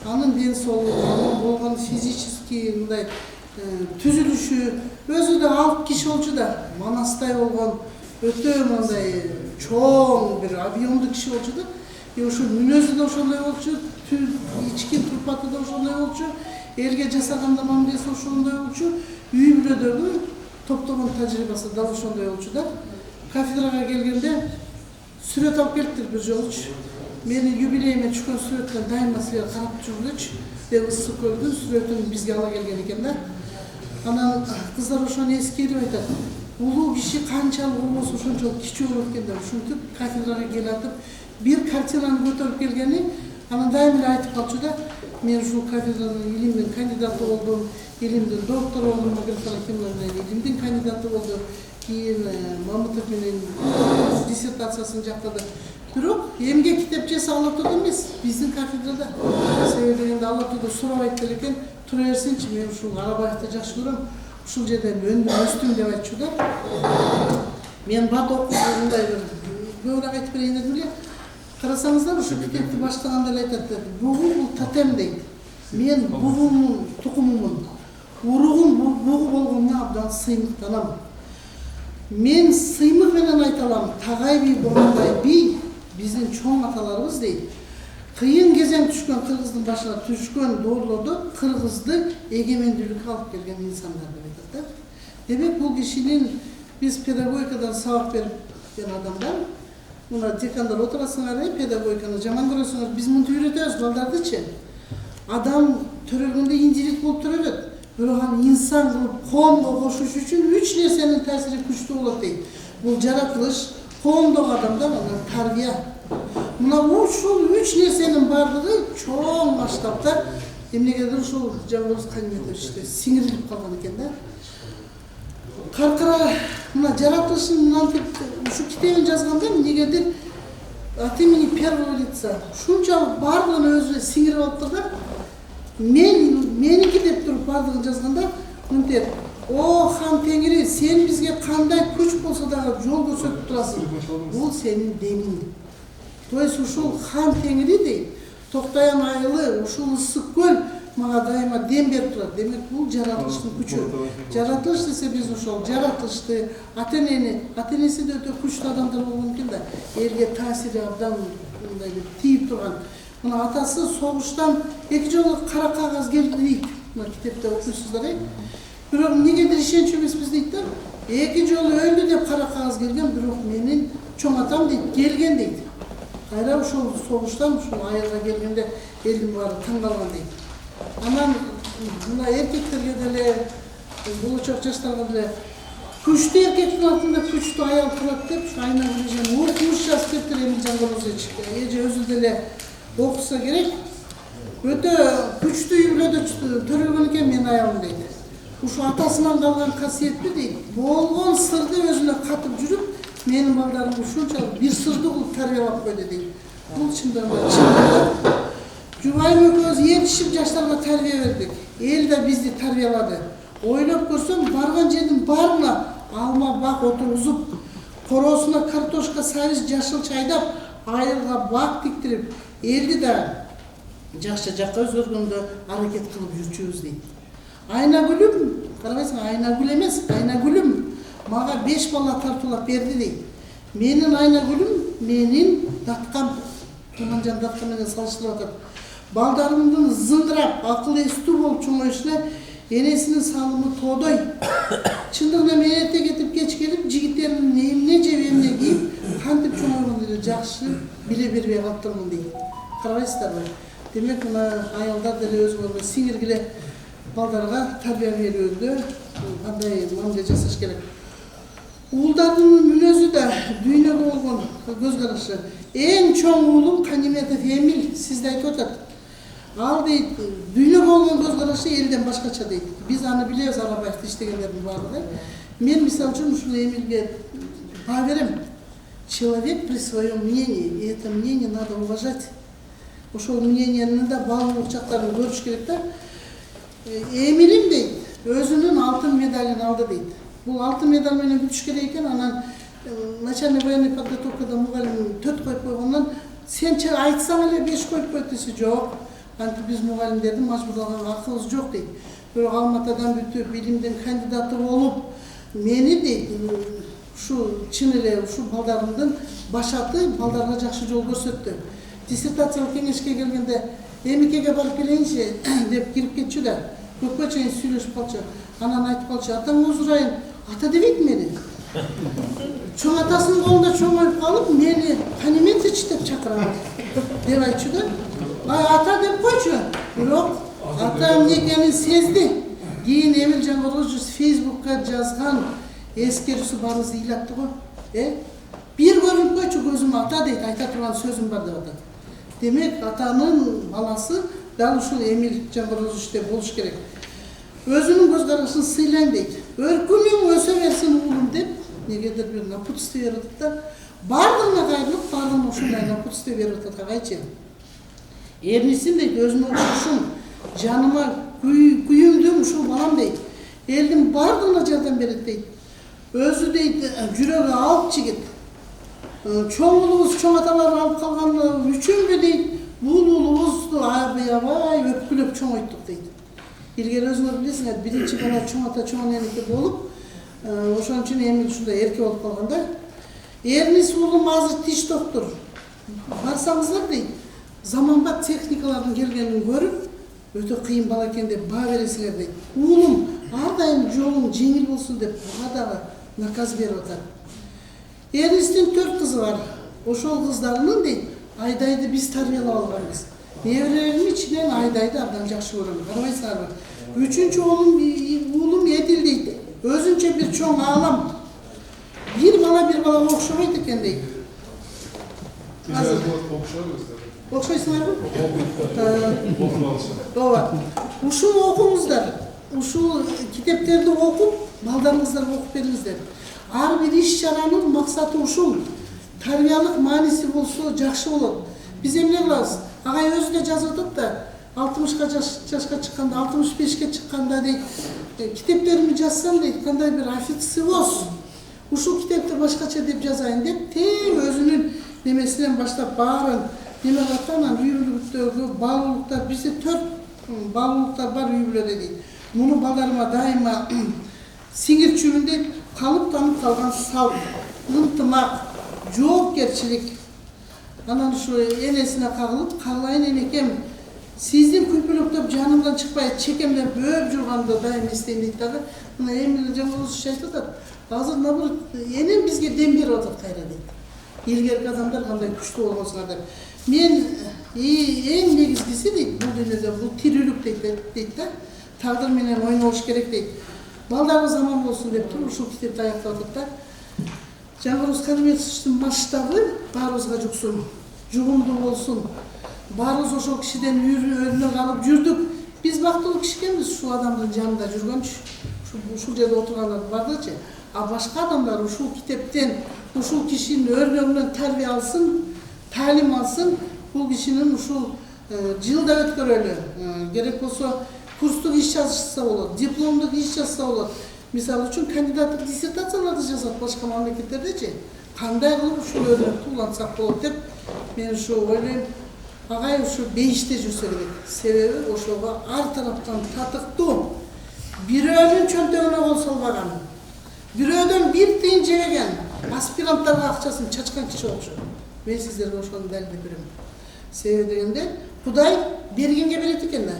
Speaker 10: Анын ден соолугу, анын болгон физический мындай түзүлүшү, өзү да алып киши болчу да, манастай болгон, өтө мындай чоң бир объемдуу киши болчу да. Ошол мүнөзү да ошондой болчу, ички турпаты да ошондой болчу, элге жасаганда мамилеси ошондой болчу, үй бүлөдөгү топтогон тажрыйбасы да ошондой болчу да. Кафедрага келгенде сүрөт алып келиптир бир жолучу. Менин юбилейиме түшкөн сүрөттөн дайыма силер карап жүргүлөчү. Деп ысык көрдүм, сүрөтүн бизге ала келген экен да. Анан кыздар ошону эскерип айтат. Улуу киши канчалык болсо ошончолук кичүү болот экен деп ушинтип кафедрага келатып бир картинаны көтөрүп келгени, анан дайыма эле айтып калчу да. Мен ушул кафедранын илимдин кандидаты болдум, илимдин доктору болдум, Магистр Акимовна илимдин кандидаты болду. Кийин Мамытов менен диссертациясын жактады. Бирок эмгек китепчеси Ала Тоодо эмес, биздин кафедрада. Себеби дегенде Ала Тоодо сурабайт экен, тура берсинчи, мен ушул Арабаевди жакшы көрөм. Ушул жерде өндүм, өстүм деп айтчу да. Мен бат окугандай бир көбүрөөк айтып берейин дедим эле. Карасаңыздар, ушу китепти баштаганда эле айтат, бугу бул тотем дейт. Мен бугумун, тукумумун. Уругум бугу болгондо абдан сыймыктанам. Мен сыймык менен айта алам, Тагай би, Боронбай би биздин чоң аталарыбыз дейт. Кыйын кезең түшкөн Кыргыздын башына түшкөн доорлордо Кыргызды эгемендүүлүккө алып келген инсандар деп айтат да. Демек бул кишинин биз педагогикадан сабак берген адамдар, мына декандар отурасыңар, педагогиканы жаман көрөсүңөр, биз мынтип үйрөтөбүз балдардычы. Адам төрөлгөндө индивид болуп төрөлөт. Бирок аны инсан кылып коомго кошуш үчүн 3 нерсенин таасири күчтүү болот дейт. Бул жаратылыш, коомдогу адамдар, анан тарбия. Мына ушул 3 нерсенин бардыгы чоң масштабта эмнегедир ушул Жангороз Каниметовичте сиңирилип калган экен да. Каркара мына жаратылышын мынантип ушу китебин жазганда эмнегедир от имени первого лица ушунчалык бардыгын өзүнө сиңирип алыптыр да. Меники деп туруп бардыгын жазганда мынтип: "О хан Теңири, сен бизге кандай күч болсо дагы жол көрсөтүп турасың. Бул сенин демиң." То есть ушул хан Теңири дейт, Токтаян айылы, ушул ысык көл мага дайыма дем берип турат. Демек бул жаратылыштын күчү. Жаратылыш десе биз ошол жаратылышты, ата-энеси да өтө күчтүү адамдар болгон экен да. Элге таасири абдан мындай бир тийип турган. Мына атасы согуштан 2 жолу кара кагаз келди дейт. Мына китепте окуйсуздар. Бирок эмнегедир ишенч эмеспиз дейт да. 2 жолу өлдү деп кара кагаз келген, бирок менин чоң атам дейт, келген дейт. Кайра ошол согуштан ушул айылга келгенде элдин баары таң калган дейт. Анан мына эркектерге деле, болочок жаштарга деле күчтүү эркектин артында күчтүү аял турат деп ушу айна билежен окумуш жазып кетиптир Эмил Жангорозович. Эже өзү деле окуса керек. Өтө күчтүү үй бүлөдө төрөлгөн экен менин аялым дейт. Ушу атасынан калган касиетти дейт. Болгон сырды өзүнө катып жүрүп, менин балдарым ушунчалык бир сырды кылып тарбиялап койду дейт. Бул чындап чын. Жубайым экөөбүз ээрчишип жаштарга тарбия бердик. Эл да бизди тарбиялады. Ойлоп көрсөм, барган жердин баарына алма бак отургузуп, короосуна картошка, сабиз, жашыл чайдап, айылга бак тиктирип, элди да жакшы жакка өзгөргөнгө аракет кылып жүрчүбүз дейт. Айнагүлүм, карабайсың, Айнагүл эмес, Айнагүлүм мага 5 бала тартуулап берди дейт. Менин Айнагүлүм менин даткам, Туманжан даткам менен салыштырып атат. Балдарымдын зындырап, акыл эстүү болуп чоңоюшуна энесинин салымы тоодой. Чындыгында мен эрте кетип кеч келип, жигиттердин эмне жеп, эмне кийип, кантип чоңойгонду деле жакшы биле бербей калыптырмын дейт. Карабайсыздарбы? Демек, мына аялдар деле өзүңөргө сиңиргиле балдарга тарбия берүүдө кандай мамиле жасаш керек. Уулдардын мүнөзү да дүйнөгө болгон көз карашы. Эң чоң уулум Каниметов Эмил сизде айтып атат. Ал дейт, дүйнөгө болгон көз карашы элден башкача дейт. Биз аны билебиз, Арабаевди иштегендердин баардыгы. Мен мисалы үчүн ушул Эмилге баа берем. Человек при своем мнении, и это мнение надо уважать. Ошол мнениенин да баалуулук жактарын көрүш керек да. Эмилим дейт, өзүнүн алтын медалын алды дейт. Бул алтын медаль менен күтүш керек экен, анан начальный военный подготовкада мугалим 4 коюп койгондон сен айтсаң эле 5 коюп коет десе, жок. Антип биз мугалимдерди мажбурлаган акыбыз жок дейт. Бирок Алматадан бүтүп, билимдин кандидаты болуп, мени дейт, ушу чын эле ушу балдарымдын башаты балдарга жакшы жол көрсөттү. Диссертациялык кеңешке келгенде эмикеге барып келейинчи деп кирип кетчү да. Көпкө чейин сүйлөшүп калчу. Анан айтып калчу, атаңы Озурайын, ата дебейт мени. Чоң атасынын колунда чоңоюп калып, мени Каниметович деп чакырат деп айтчу да. Ата деп койчу. Бирок ата эмне экенин сезди. Кийин Эмил Жангоргозович Фейсбукка жазган эскерүүсү баарыбызды ыйлатты го. Бир көрүнүп койчу көзүм ата дейт, айта турган сөзүм бар деп атат. Демек, атанын баласы дал ушул Эмил Жангоргозович деп болуш керек. Өзүнүн көз карашын сыйлайм дейт. Өркүнүң өсө берсин уулум деп, негедир бир напутствие берип атат да. Бардыгына кайрылып, бардыгына ушундай напутствие берип атат агайчы. Эрнисин дейт, өзүнүн ушушун жаныма күйүмдүм ушул балам дейт. Элдин бардыгына жардам берет дейт. Өзү дейт, жүрөгү алып жигит. Чоң уулубуз, чоң аталар алып калган үчүнбү дейт, бул уулубузду аябай өпкүлөп чоңойттук дейт. Илгери өзүңөр билесиңер, биринчи бала чоң ата чоң энеке болуп, ошон үчүн Эмил ушундай эрке болуп калган да. Эрнис уулум азыр тиш доктор. Барсаңыздар дейт, заманбап техникалардын келгенин көрүп, өтө кыйын бала экен деп баа бересиңер дейт. Уулум ар дайым жолуң жеңил болсун деп буга дагы наказ берип атат. Эрнистин 4 кызы бар. Ошол кыздарынын дейт, Айдайды биз тарбиялап алганбыз. Неберелерим ичинен Айдайды абдан жакшы көрөм. Карабайсыңарбы? 3-чү уулум Эдил дейт. Өзүнчө бир чоң аалам. Bir bala окшобойт экен дейт. Окшойсуңарбы? Ооба. Ушул окуңуздар. Ушул китептерди окуп, балдарыңыздарга окуп бериңиздер. Ар бир иш-чаранын максаты ушул. Тарбиялык мааниси болсо жакшы болот. Биз эмне кылабыз? Агай өзү да жазып атат да, 60 жашка чыкканда, 65ке чыкканда дейт, китептеримди жазсам дейт, кандай бир официоз. Ушул китепти башкача деп жазайын деп, тең өзүнүн немесинен баштап баарын неме кылган, үй бүлөктөгү баалуулуктар, бизде 4 баалуулуктар бар үй бүлөдө дейт. Муну балдарыма дайыма сиңирчүрүндө калып танып калган салт, ынтымак, жоопкерчилик. Анан ушу энесине кагылып, кагылайын энекем, сиздин күлпөлөктөп жанымдан чыкпай чекемдеп бөөп жүргандо дайым эстейм дейт дагы. Мына Эмил Жангоргозович айтып атат. Азыр наоборот энем бизге дем берип атат кайра дейт. Илгерки адамдар кандай күчтүү болгонсуңар деп. Мен эң негизгиси дейт, бул дүйнөдө бул тирүүлүк дейт да. Тагдыр менен ойнолуш керек дейт. Балдарыбыз аман болсун деп туруп ушул китепти аяктап атат да. Жангоргоз Каниметовичтин масштабы баарыбызга жуксун, жугумдуу болсун. Баарыбыз ошол кишиден өрнөк алып жүрдүк. Биз бактылуу киши экенбиз ушул адамдын жанында жүргөнчү. Ушул жерде отургандар бардычы. А башка адамдар ушул китептен, ушул кишинин өрнөгүнөн тарбия алсын, таалим алсын, бул кишинин ушул жылда өткөрөлү. Керек болсо курстук иш жазышса болот, дипломдук иш жазса болот. Мисалы үчүн кандидаттык диссертацияларды жазат башка мамлекеттердечи. Кандай кылып ушул өрнөктү улантсак болот деп мен ушу ойлойм. Агай ушу бейиште жүрсө керек. Себеби ошого ар тараптан татыктуу. Бирөөнүн чөнтөгүнө кол салбаган. Бирөөдөн бир тыйын жебеген. аспиранттарга акчасын чачкан киши окшойт. Мен сиздерге ошону далилдеп берем. Себеби дегенде Кудай бергенге берет экен да.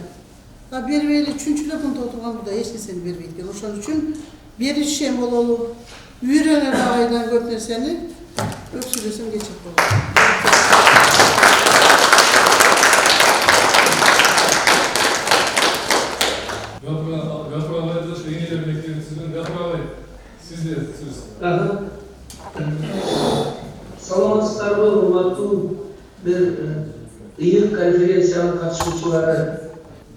Speaker 10: А бербей эле чүнчүлөп мынта отурган Кудай эч нерсени бербейт экен. Ошон үчүн беришем бололу, үйрөнөлү айдан көп нерсени көп сүйлөсөм кечип болот.
Speaker 1: Gafur ağabey da şeyini de bekliyorum sizden. Gafur ağabey, siz de söz.
Speaker 11: Саламатсыздарбы, урматтуу бир ыйык конференциянын катышуучулары.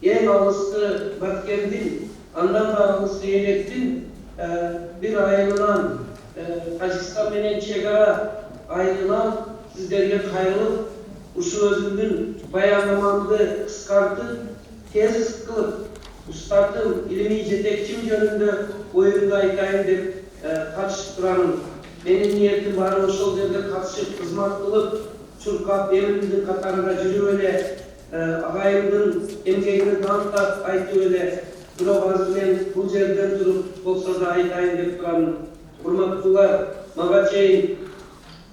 Speaker 11: Эң алысты Баткендин, андан да алысты Электин бир айылынан, Тажикстан менен чек ара айылынан сиздерге кайрылып, ушул өзүмдүн баяндамамды кыскартып, тез кылып, устатым, илимий жетекчим жөнүндө оюмду айтайын деп катышып турам. Менин ниетим баары ошол жерде катышып, кызмат кылып, чуркап, элимдин катарында жүрүп эле, агайымдын эмгегине таанытап айтып эле, бирок азыр мен бул жерден туруп болсо да айтайын деп турам. Урматтуулар, мага чейин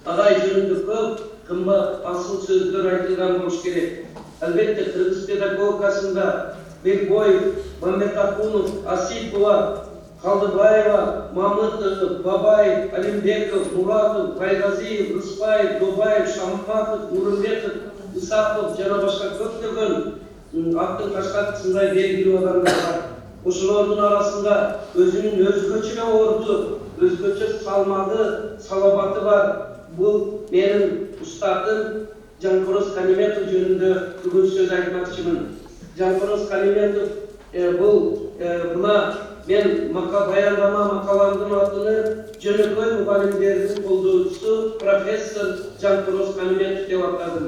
Speaker 11: агай жөнүндө көп кымбат асыл сөздөр айтылган болуш керек. Албетте кыргыз педагогикасында Бекбоев, Мамедакунов, Асипова, Калдыбаева, Мамытов, Бабаев, Алимбеков, Муратов, Байгазиев, Рыспаев, Добаев, Шамматов, Нурымбетов, Исаков жана башка көптөгөн аттын кашкатысындай белгилүү адамдар бар. Ошолордун арасында өзүнүн өзгөчө орду, өзгөчө салмагы, салабаты бар. Бул менин устатым Жанкороз Каниметов жөнүндө бүгүн сөз айтмакчымын. Жанкороз Каниметов бул мына мен баяндама макаламдын атыны Жөнөкөй мугалимдердин колдоочусу профессор Жанкороз Каниметов деп атадым.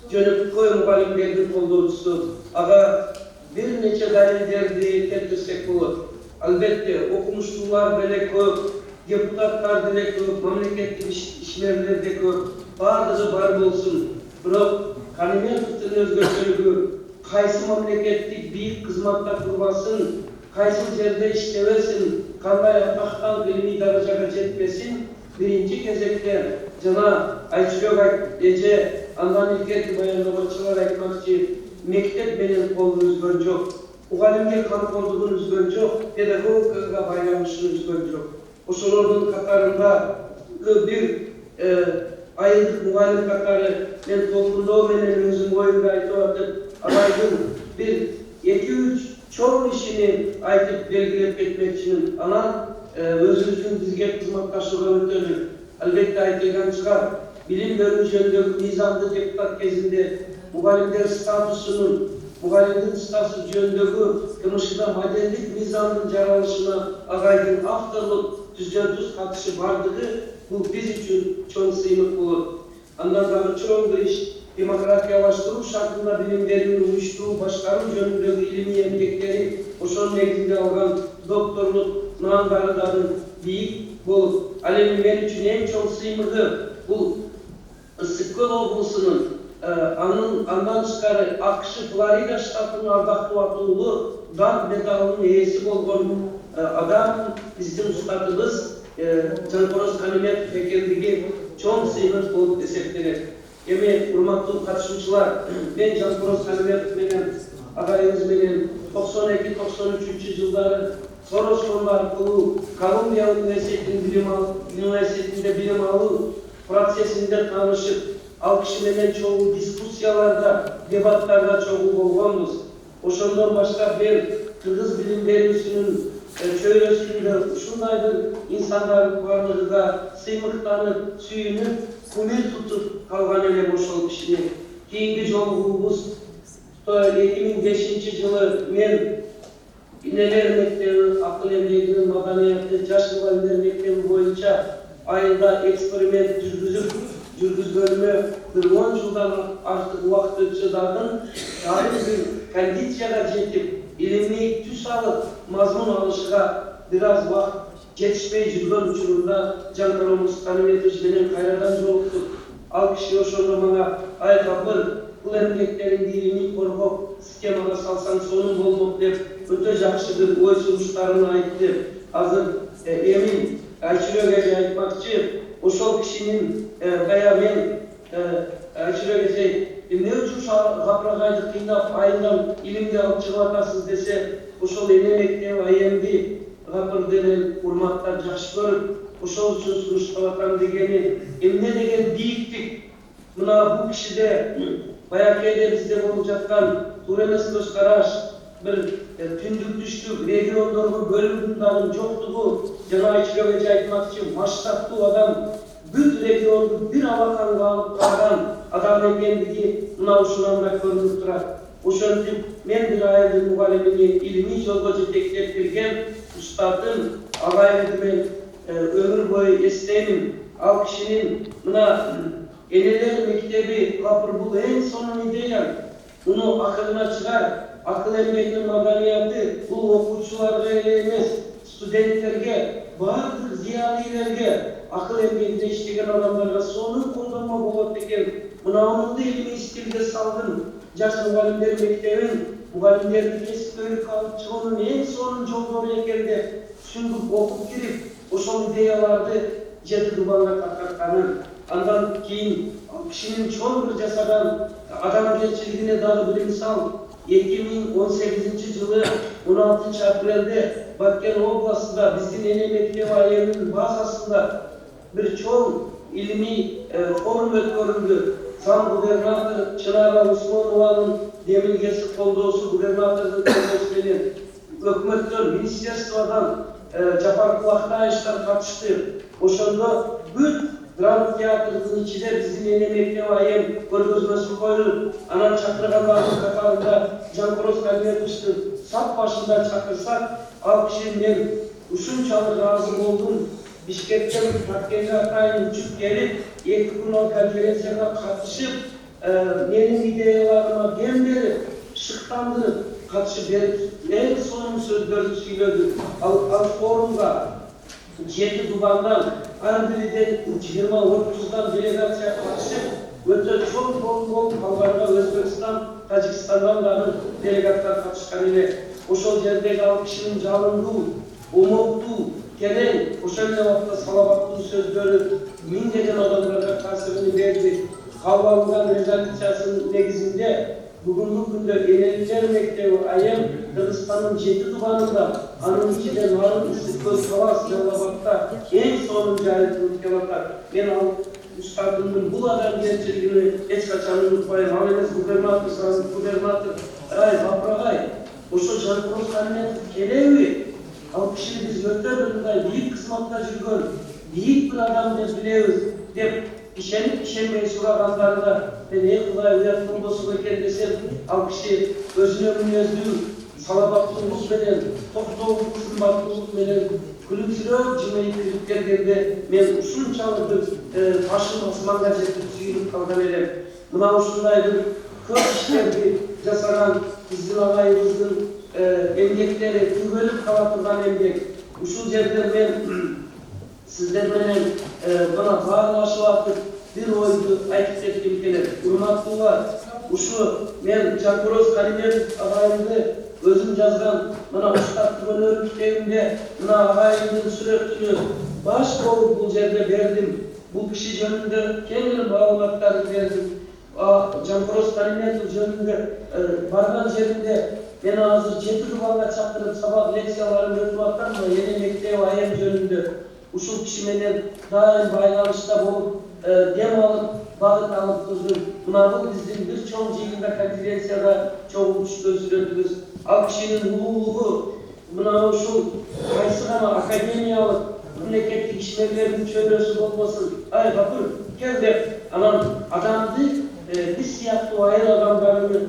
Speaker 11: Жөнөкөй мугалимдердин колдоочусу. Ага бир нече далилдерди келтирсек болот. Албетте окумуштуулар деле көп, депутаттар деле көп, мамлекеттик ишмерлер деле көп, баардыгы бар болсун. Бирок Каниметовдун өзгөчөлүгү кайсы мамлекеттик бийик кызматта турбасын, кайсы жерде иштебесин, кандай атактан илимий даражага жетпесин, биринчи кезекте жана Айчүрөк эже андан илгерки баяндамачылар айтмакчы, мектеп менен колун үзгөн жок, мугалимге камкордугун үзгөн жок, педагогикага байланышын үзгөн жок. Ошолордун катарында бир айылдык мугалим катары мен толкундоо менен өзүм оюмду айтып атып, агайдын бир 2-3 чоң ишини айтып белгилеп кетмекчимин. Анан өзүбүздүн бизге кызматташууга өтөлүк. Албетте айтылган чыгар, билим берүү жөнүндөгү мыйзамды депутат кезинде мугалимдер статусунун, мугалимдин статусу жөнүндөгү КМШда модельдик мыйзамдын жаралышына агайдын авторлук түзөтүс катышы бардыгы бул биз үчүн чоң сыймык болот. Андан дагы чоң бир иш демократиялаштыруу шартында билим берүүнү уюштуруу башкаруу жөнүндөгү илимий эмгектери ошол негизинде алган докторлук наандары дагы бийик болуп, ал эми мен үчүн эң чоң сыймыгы бул Ысык-Көл облусунун андан тышкары АКШ Флорида штатынын ардактуу атуулу дан медалынын ээси болгон адам биздин устатыбыз Жанкороз Каниметов экендиги чоң сыймык болуп эсептелет. Эми урматтуу катышуучулар, мен Жанкороз Каниметов менен агайыбыз менен 92-93 жылдары Сорош фонду аркылуу Колумбия университетинде билим алуу процессинде таанышып, ал киши менен чогуу дискуссияларда, дебаттарда чогуу болгонбуз. Ошондон баштап мен кыргыз билим берүүсүнүн чөйрөсүндө ушундай бир инсандардын баардыгыга сыймыктанып, сүйүнүп, кумир тутуп калган элем ошол кишини. Кийинки жолугубуз 2005 жылы мен Инелер мектеби, акыл эмгегинин маданияты, жаш мугалимдер мектеби боюнча айылда эксперимент жүргүзгөнүмө бир 10 жылдан артык убакыт өтсө дагы бир кондицияга жетип, илимий түс алып, мазмун алышыга бир аз убакыт жетишпей жүргөн учурунда Жанкороз Каниметов менен кайрадан жолуктук. Ал киши ошондо мага айкабыр бул эмгектериңди илимий коргоп, системага салсаң сонун болмок деп өтө жакшы бир ой сунуштарын айтты. Азыр эми Айчүрөк эже айтмакчы, ошол кишинин баягы мен ачыра кетейин, эмне үчүн Капырагайды кыйнап айылдан илимди алып чыгып атасыз десе, ошол эне мектеп айемди Капыр менен урматтап жакшы көрүп, ошол үчүн сунуштап атам дегени эмне деген бийиктик. Мына бул кишиде баягы бизде болуп жаткан туура эмес көз караш, бир түндүк түштүк региондорго бөлүнгөндүн жоктугу, жана ичке айтмакчы масштабтуу адам бүт регионду бир алаканга алып барган адам экендиги мына ушунан да көрүнүп турат. Ошентип мен бир айылдын мугалимини илимий жолго жетектеп келген устатым агайымды мен өмүр бою эстеймин. Ал кишинин мына энелер мектеби Капыр бул эң сонун идея. Муну акылына чыгар, акыл эмгегинин маданияты бул окуучуларга эле эмес, студенттерге, бардык зыялыйларга, акыл эмгегинде иштеген адамдарга сонун колдонмо болот экен. Мына мунду илимий стилге салдым. Жаш мугалимдер мектебин, мугалимдерди кесиптөөлүккө алып чыгуунун эң сонун жолдору экен деп түшүнүп окуп кирип, ошол идеяларды жети дубанга таркатканын, андан кийин кишинин чоң бир жасаган адамгерчилигине дагы бир мисал. 2018 жылы 16 апрелде Баткен областында биздин эне мектеп айылынын базасында бир чоң илимий форум өткөрүлдү. Зам губернатор Чынара Усмонованын демилгеси колдоосу, губернатордун колдоосу менен өкмөттөн, министерстводон Жапаркул Актаевичтер катышты. Ошондо бүт драма театрдын ичинде биздин эне мектеп айым көргөзмөсү коюлуп, анан чакыргандардын катарында Жанкороз Калметовичтин сап башында чакырсак, ал киши мен ушунчалык ыраазы болдум. Бишкектен Баткенге атайын учуп келип, 2 күн конференцияга катышып, менин идеяларыма дем берип, шыктанды катышып берип, эң сонун сөздөрдү сүйлөдү. Ал форумга 7 дубандан, ар бириден 20-30дан делегация катышып, өтө чоң форум болуп, аларга Өзбекстан, Тажикстандан дагы делегаттар катышкан эле. Ошол жердеги ал кишинин жалындуу, умуктуу, терең, ошол эле убакта салабаттуу сөздөрү миңдеген адамдарга таасирин берди. Кабыл алынган резолюциясынын негизинде бүгүнкү күндө энелер мектеби айым Кыргызстандын 7 дубанында, анын ичинде Нарын, Ысык-Көл, Талас, Жалал-Абадта эң сонун жайылтылып келатат. Мен ал устатымдын бул адамгерчилигин эч качан унутпайм. Ал эмес губернатор, ай Капырагай, ошо Жанкороз Калметов келеби? Ал кишини биз өтө мындай бийик кызматта жүргөн, бийик бир адам деп билебиз деп ишенип ишенбей сурагандарында мен Кудай уят болбосун экен десем, ал киши өзүнө мүнөздүү салабаттуулук менен, токтоолук, кызматтуулук менен күлүмсүрөп жымыйып кирип келгенде мен ушунчалык бир башым асманга жетип сүйүнүп калган элем. Мына ушундай бир көп иштерди жасаган биздин агайыбыздын эмгектери күбөлүп кала турган эмгек. Ушул жерде мен сиздер менен мына баарлашып атып бир ойду айтып кетким келет. Урматтуулар, ушу мен Жанкороз Калметов агайымды өзүм жазган мына устаттык өнөр китебимде мына агайымдын сүрөтүнү баш болуп бул жерде бердим. Бул киши жөнүндө кеңири маалыматтарды бердим. Жанкороз Калметов жөнүндө барган жеринде мен азыр 7 дубанга чакырып сабак лекцияларын өтүп атам, эне мектеп айым жөнүндө. Ушул киши менен дайым байланышта болуп, дем алып, багыт алып турдум. Мына бул биздин бир чоң жыйында конференцияда чогуу сүрөтүбүз. Ал кишинин улуулугу мына ушул кайсы гана академиялык мамлекеттик ишмерлердин чөйрөсү болбосун. Ай Капыр, кел деп, анан адамды биз сыяктуу айыл адамдарын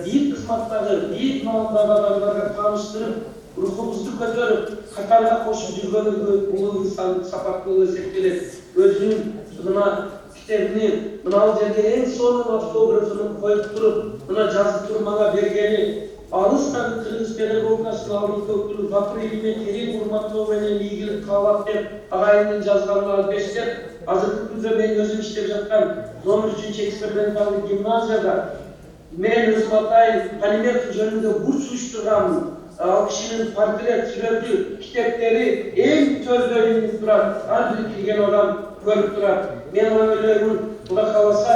Speaker 11: бийик кызматтагы, бийик маалдагы адамдарга тааныштырып, рухубузду көтөрүп, катарга кошуп жүргөнү улуу инсан сапаттуу эсептелет. Өзүнүн мына китебини мына жерге эң сонун автографын коюп туруп, мына жазып туруп мага бергени, алыстагы Кыргыз педагогикасынын алдыңкы өкүлү Капыр илине терең урматтоо менен ийгилик каалап деп агайымдын жазганын алып берсек, азыркы күндө мен өзүм иштеп жаткан номер 3 эксперименталдык гимназияда мен өзүм атайын Калметов жөнүндө бурч уюштурганмын. Ал кишинин портрет, сүрөтү, китептери эң төрдө илинип турат. Ар бир келген адам көрüp турат. Men ойлоймун, Кудай кааласа,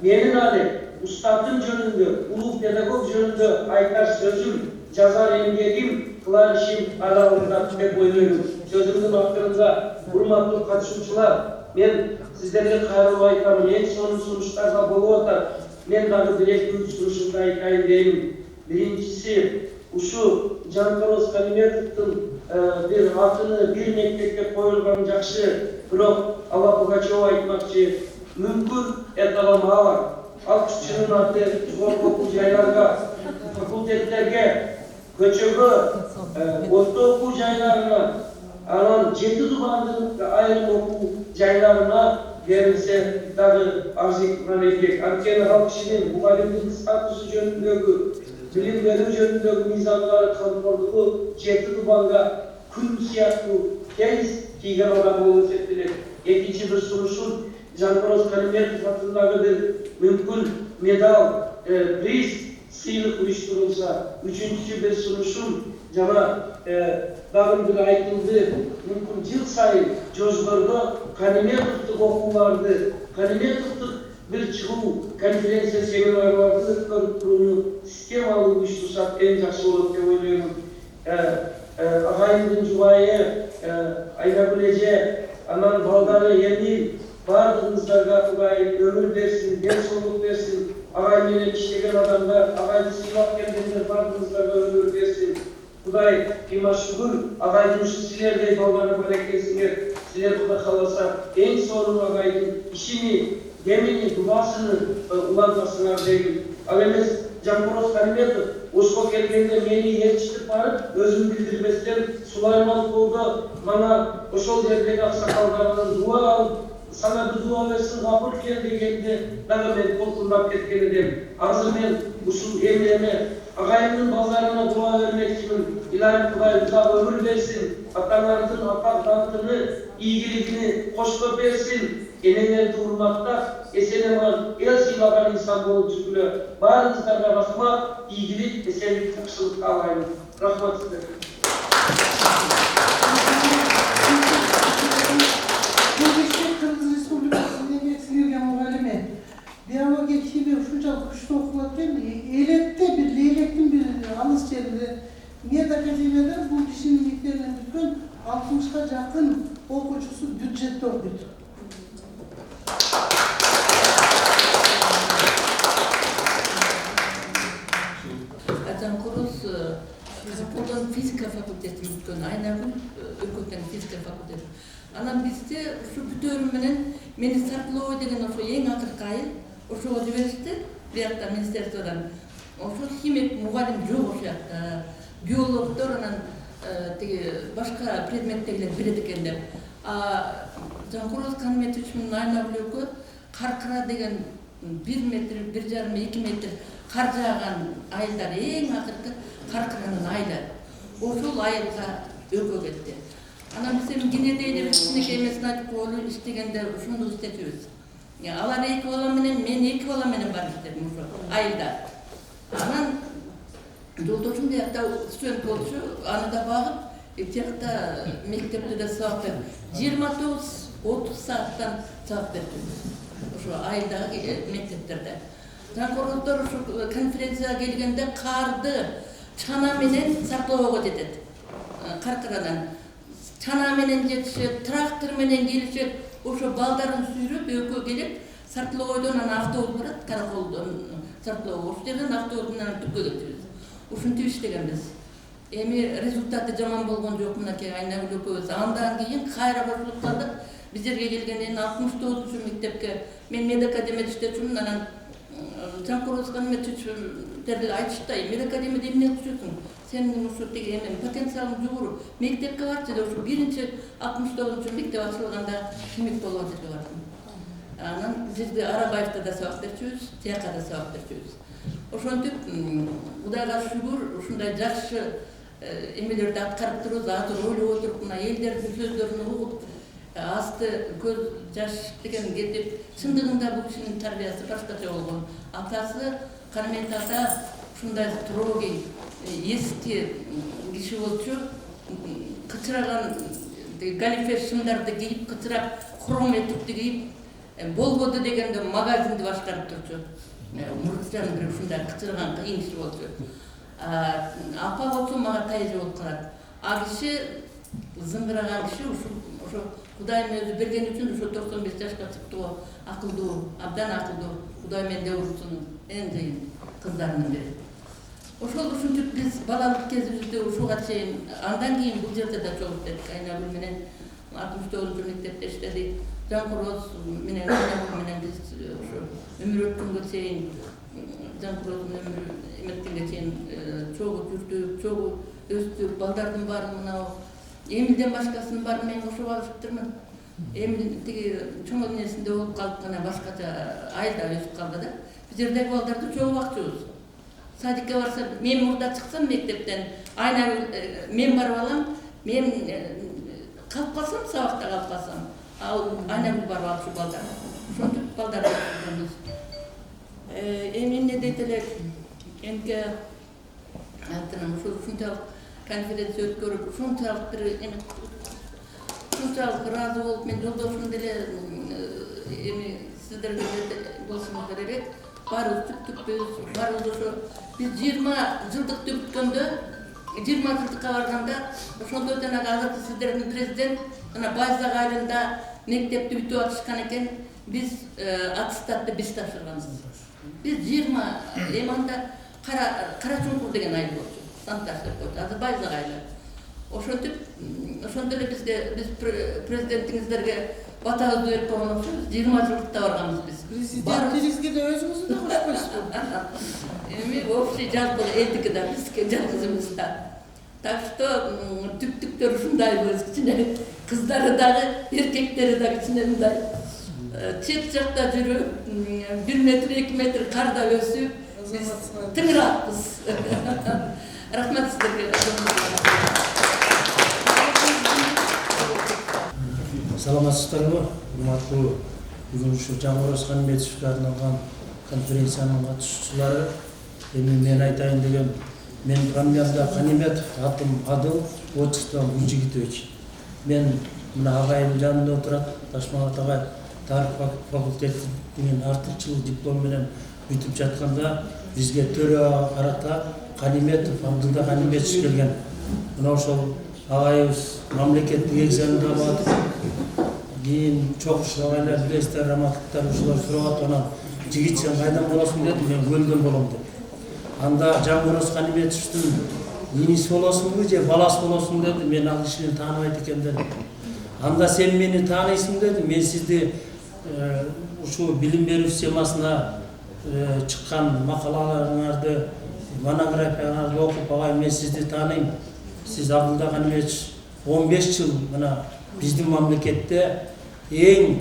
Speaker 11: менин али устатым жөнүндө, улуу педагог жөнүндө айтар сөзүм, жазар эмгегим, кылар ишим аралыгында деп ойлоймун. Сөзүмдүн акырында, урматтуу катышуучулар, мен сиздерге кайрылып айтамын, эң сонун сунуштарга болуп атат. Мен дагы 1-2 сунушумду айтайын дейм. Биринчиси, ушу Жанкороз Калиметовдун bir atını bir mektepte koyulgan жақшы, бирок Алла Пугачева айтмакчы, мүмкүн эталама бар. Ал кишинин аты жогорку окуу жайларга, факультеттерге, көчөгө, орто окуу жайларына, анан 7 зубандын айрым окуу жайларына берилсе дагы арзыкман элек. Анткени ал кишинин мугалимдин статусу жөнүндөгү, билим берүү жөнүндөгү мыйзамдары камкорлугу 7 зубанга күн сыяктуу тез тийген адам болуп эсептелет. Экинчи bir сунушум, Жанкороз Калиметов атындагы bir мүмкүн медал, приз, сыйлык уюштурулса. Үчүнчү bir сунушум, жана дагы бир айтылды, мүмкүн жыл сайын жозгордо Калиметовдук окууларды, Калиметовдук bir чыгуу конференция семинарларды өткөрүп турууну системалуу уюштурсак эң жакшы болот деп ойлоймун. Агайымдын жубайы, Айнагүл эже, анан балдары Эмил, бардыгыңыздарга Кудай өмүр берсин, денсаулык берсин. Агай менен иштеген адамдар, агайды сыйлап келгендер бардыгыңыздарга өмүр берсин. Кудай кыймашугур, агайдын ушу силердей балдары бар экенсиңер. Силер Кудай кааласа эң сонун агайдын ишини, демини, дубасыны улантасыңар дейм. Ал эмес Жанкороз Калиметов ошко келгенде мени ээрчитип барып, өзүн билдирбестен Сулайман Тоодо мана ошол жердеги аксакалдардан дуа алып, сага дуа берсин, кабыл кел дегенде дагы мен колтундап кеткен эдим. Азыр мен ушул эмне агайымдын балдарына дуа бермекчимин. Илайым Кудай узак өмүр берсин, атаңардын атак даңкыны, ийгилигини кошко берсин. Энеңерди урматтап, эсен-аман эл сыйлаган инсан болуп жүргүлө. Баарыңыздарга рахмат, ийгилик, эсенлик, жакшылык каалайм. Рахмат сиздерге.
Speaker 10: Кыргыз Республикасынын эмгек сиңирген мугалими биология химия ушунчалык күчтүү окулат экен, электе бир лейлектин бир алыс жеринде медакадемияда бул кишинин мектебинен бүткөн 60га жакын окуучусу бюджетте окуйт.
Speaker 12: Жанкороз Казаколдон физика факультетин бүткөн, Айнагүл өлкөтөн физика факультети. Анан бизде ушу бүтөрүм менен мени Сартлоо деген ошо эң акыркы айыл ошого жиберишти. Биякта министерстводон ошо химик мугалим жок ошол жакта. Биологдор анан тиги башка предметтегилер билет экен деп. Жанкороз Калиметович менен Айнагүл экөө Каркыра деген 1 метр, 1,5 метр кар жааган айылдар эң акыркы Каркыранын айылы. Ошол айылга экөө кетти. Анан биз эми кенедейде кичинекей эмесин айтып коелу, иштегенде ушундук иштетебиз. Алар 2 бала менен, мен 2 бала менен барып иштедим ошо айылда. Анан жолдошум биякта студент болчу, аны да багып, тиякта мектепте да сабак берип, 29-30 сааттан сабак берип ошо айылдагы мектептерде. Жанкороздор ошо конференцияга келгенде карды чана менен Сартлоого жетет. Каркырадан чана менен жетишет, трактор менен келишет. Ошо балдарын сүйрөп экөө келип, Сартлоодон анан автобус барат, Караколдон Сартлоого. Ошол жерден автобус менен түккө кетебиз. Ушинтип иштегенбиз. Эми результаты жаман болгон жок, мынакей Айнагүл экөөбүз. Андан кийин кайра кошулуп калдык. Биздерге келгенден 69-мектепке мен медакадемияда иштечүмүн. Анан Жанкороз Калиметович деле айтышты, медакадемияда эмне окушусуң? Сенин ушу тиги потенциалың жогору. Мектепке барчы деп ушу 69-мектеп ачылганда химик болот деп бардым. Анан бизде Арабаевда да сабак берчүбүз, тияка да сабак берчүбүз. Ошентип Кудайга шүгүр ушундай жакшы эмелерди аткарып турубуз. Азыр ойлоп отуруп, мына элдердин сөздөрүн угуп, асты көз жаш деген кетип, чындыгында бул кишинин тарбиясы башкача болгон. Атасы Калиметов ата ушундай строгий, эски киши болчу, кычыраган галифе шымдарды кийип, кычырап, хром этикти кийип, болбоду дегенде магазинди башкарып турчу. Муртжан бир ушундай кычырган кыйын киши болчу. Апа болсо мага тайжы болуп калат. А киши зыңгыраган киши ошо Кудайым өзү берген үчүн ошо 95 жашка чыкты го. Акылдуу, абдан акылдуу. Кудай менде урушсун эң кыйын кыздарынын бири. Ошол ушинтип биз балалык кезибизде ушуга чейин андан кийин бул жерде да чогулуп кеттик. Айнагүл менен 69 мектепте иштедик. Жанкороз менен Айнагүл менен биз ошо өмүр өткөнгө чейин Жанкороздун өмүрү эметтенге чейин чогуу жүрдүк, чогуу өстүк, балдардын баары мына Эмилден башкасынын баары мен кошуп алышыптырмын. Эмил тиги чоң энесинде болуп калып гана башкача айылда өсүп калды да. Биз жердеги балдарды чогуу бакчубуз. Садикке барса, мен мурда чыксам мектептен, Айнагүл мен барып алам, мен калып калсам, сабакта калып калсам, ал Айнагүл барып алып ушу балдар. Ошентип балдарды өстүргөнбүз. Эми эмне дейт элек, энке антынан ушунчалык конференция өткөрүп, ушунчалык бир эме ушунчалык ыраазы болуп, мен жолдошум деле эми сиздерге болсуңуздар элек, баарыбыз түптүкпүз, баарыбыз ошо биз 20 жылдыкты бүткөндө, 20 жылдыкка барганда, ошондо жанагы азыркы сиздердин президент ана Байзак айылында мектепти бүтүп атышкан экен, биз аттестатты биз тапшырганбыз. Биз 20 эми анда Кара Чуңкур деген айыл болчу. Стандарттар койду. Азыр Байзак айылы. Ошондо эле биз президентиңиздерге батабызды берип койгон окшойбуз. 20 жылдыкта барганбыз биз.
Speaker 10: Президентибизге да өзүңүз да кошпойсузбу?
Speaker 12: Эми общий жалпы элдики да бизге жалгызыбыз да. Так что түптүктөр ушундайбыз, кичине кыздары дагы, эркектери дагы кичине мындай чет жакта жүрүп, 1 метр, 2 метр карда өсүп, биз тыңыраппыз. Рахмат сиздерге.
Speaker 13: Саламатсыздарбы, урматтуу бүгүн ушу Жангороз Канметовго арналган конференциянын катышуучулары. Эми мен айтайын деген, мен фамилиямда Каниметов, атым Адыл, отчеством Гунжигитович. Мен мына агайымдын жанында отурат, Ташмагат агай тарых факультетинин артыкчылык диплом менен бүтүп жатканда бизге төрөгө карата Каниметов, Абдулда Каниметович келген. Мына ошол агайыбыз мамлекеттик экзаменди алып атып, кийин чогуш агайлар билесиздер, раматтыктар ушулар сурап атып, анан жигит сен кайдан болосуң деди, мен көлдөн болом деп. Анда Жангороз Каниметовичтин иниси болосуңбу же баласы болосуң деди, мен ал кишини тааныбайт экенмин дедим. Анда сен мени тааныйсың деди, мен сизди ушу билим берүү системасына чыккан макалаларыңарды, монографияларды окуп агай, мен сизди тааныйм. Сиз Абдулда Каниметович 15 жыл мына биздин мамлекетте эң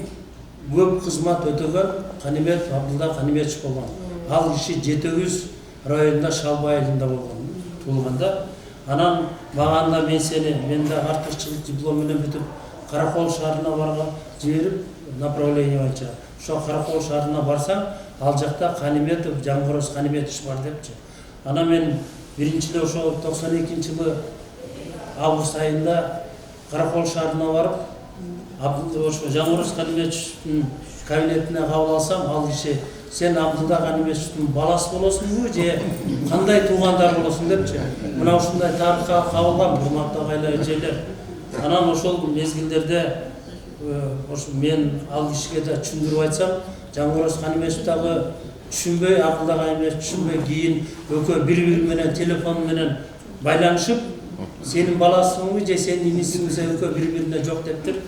Speaker 13: көп кызмат өтөгөн Каниметов Абдулда Каниметович болгон. Ал киши Жетөгүз районунда Шалбай айылында болгон, туулганда. Анан баганда мен сени, менде артыкчылык диплом менен бүтүп, Каракол шаарына барга жиберип, направление боюнча. Ошо Каракол шаарына барсаң, ал жакта Каниметов, Жангороз Каниметович бар депчи. Анан мен биринчи эле ошо 92-жылы август айында Каракол шаарына барып, ошо Жангороз Каниметовичтин кабинетине кабыл алсам, ал киши сен Абдулда Каниметовичтин баласы болосуңбу же кандай туугандар болосуң депчи. Мына ушундай тарыхка кабылган урматтуу агайлар, эжелер. Анан ошол мезгилдерде ошо мен ал кишиге да түшүндүрүп айтсам, Жангороз Каниметов дагы түшүнбөй, Абдулда Каниметов түшүнбөй, кийин экөө бири-бири менен телефон менен байланышып, сенин баласыңбы же сенин инисиңби, экөө бири-бирине жок дептир.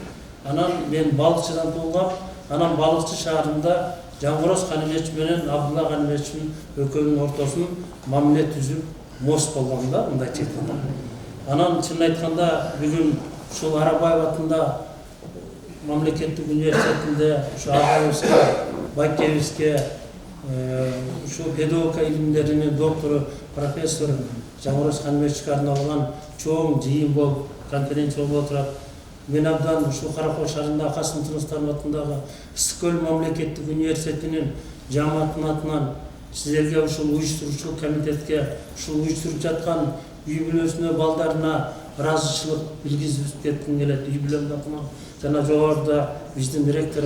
Speaker 13: Анан мен балыкчыдан туулгам, анан балыкчы шаарында Жангороз Каниметович менен Абдулда Каниметовичтин экөөнүн ортосун мамиле түзүп мост болгон да, мындай чектен. Анан чын айтканда бүгүн ушул Арабаев атында мамлекеттик университетинде ушу агайыбызга, байкебизге, ушу педагогика илимдеринин доктору, профессор Жангороз Каниметовичке арналган чоң жыйын болуп, конференция болуп отурат. Мен абдан ушу Каракол шаарында Касым Тыныстанов атындагы Ысык-Көл мамлекеттик университетинин жамаатынын атынан сиздерге ушул уюштуруучу комитетке ушул уюштуруп жаткан үй бүлөсүнө, балдарына ыраазычылык билгизип кетким келет. Үй бүлөм документ жана жогоруда биздин ректор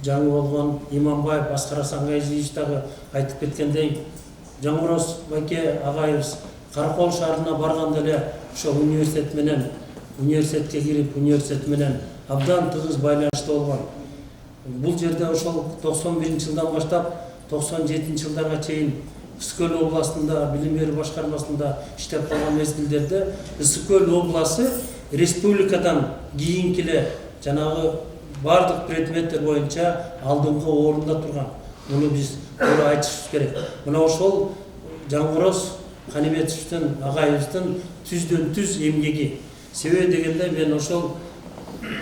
Speaker 13: жаңы болгон Иманбаев Аскар Асангаевич дагы айтып кеткендей, Жаңгороз байке агайыбыз Каракол шаарына барганда эле ошо университетке кирип, университет менен абдан тыгыз байланышта болгон. Бул жерде ошол 91-жылдан баштап 97-жылдарга чейин Ысык-Көл областында билим берүү башкармасында иштеп калган мезгилдерде Ысык-Көл обласы республикадан кийинки эле жанагы бардык предметтер боюнча алдыңкы орунда турган. Муну биз туура айтышыбыз керек. Мына ошол Жаңгороз Каниметовдун агайыбыздын түздөн-түз эмгеги. Себеби дегенде мен ошол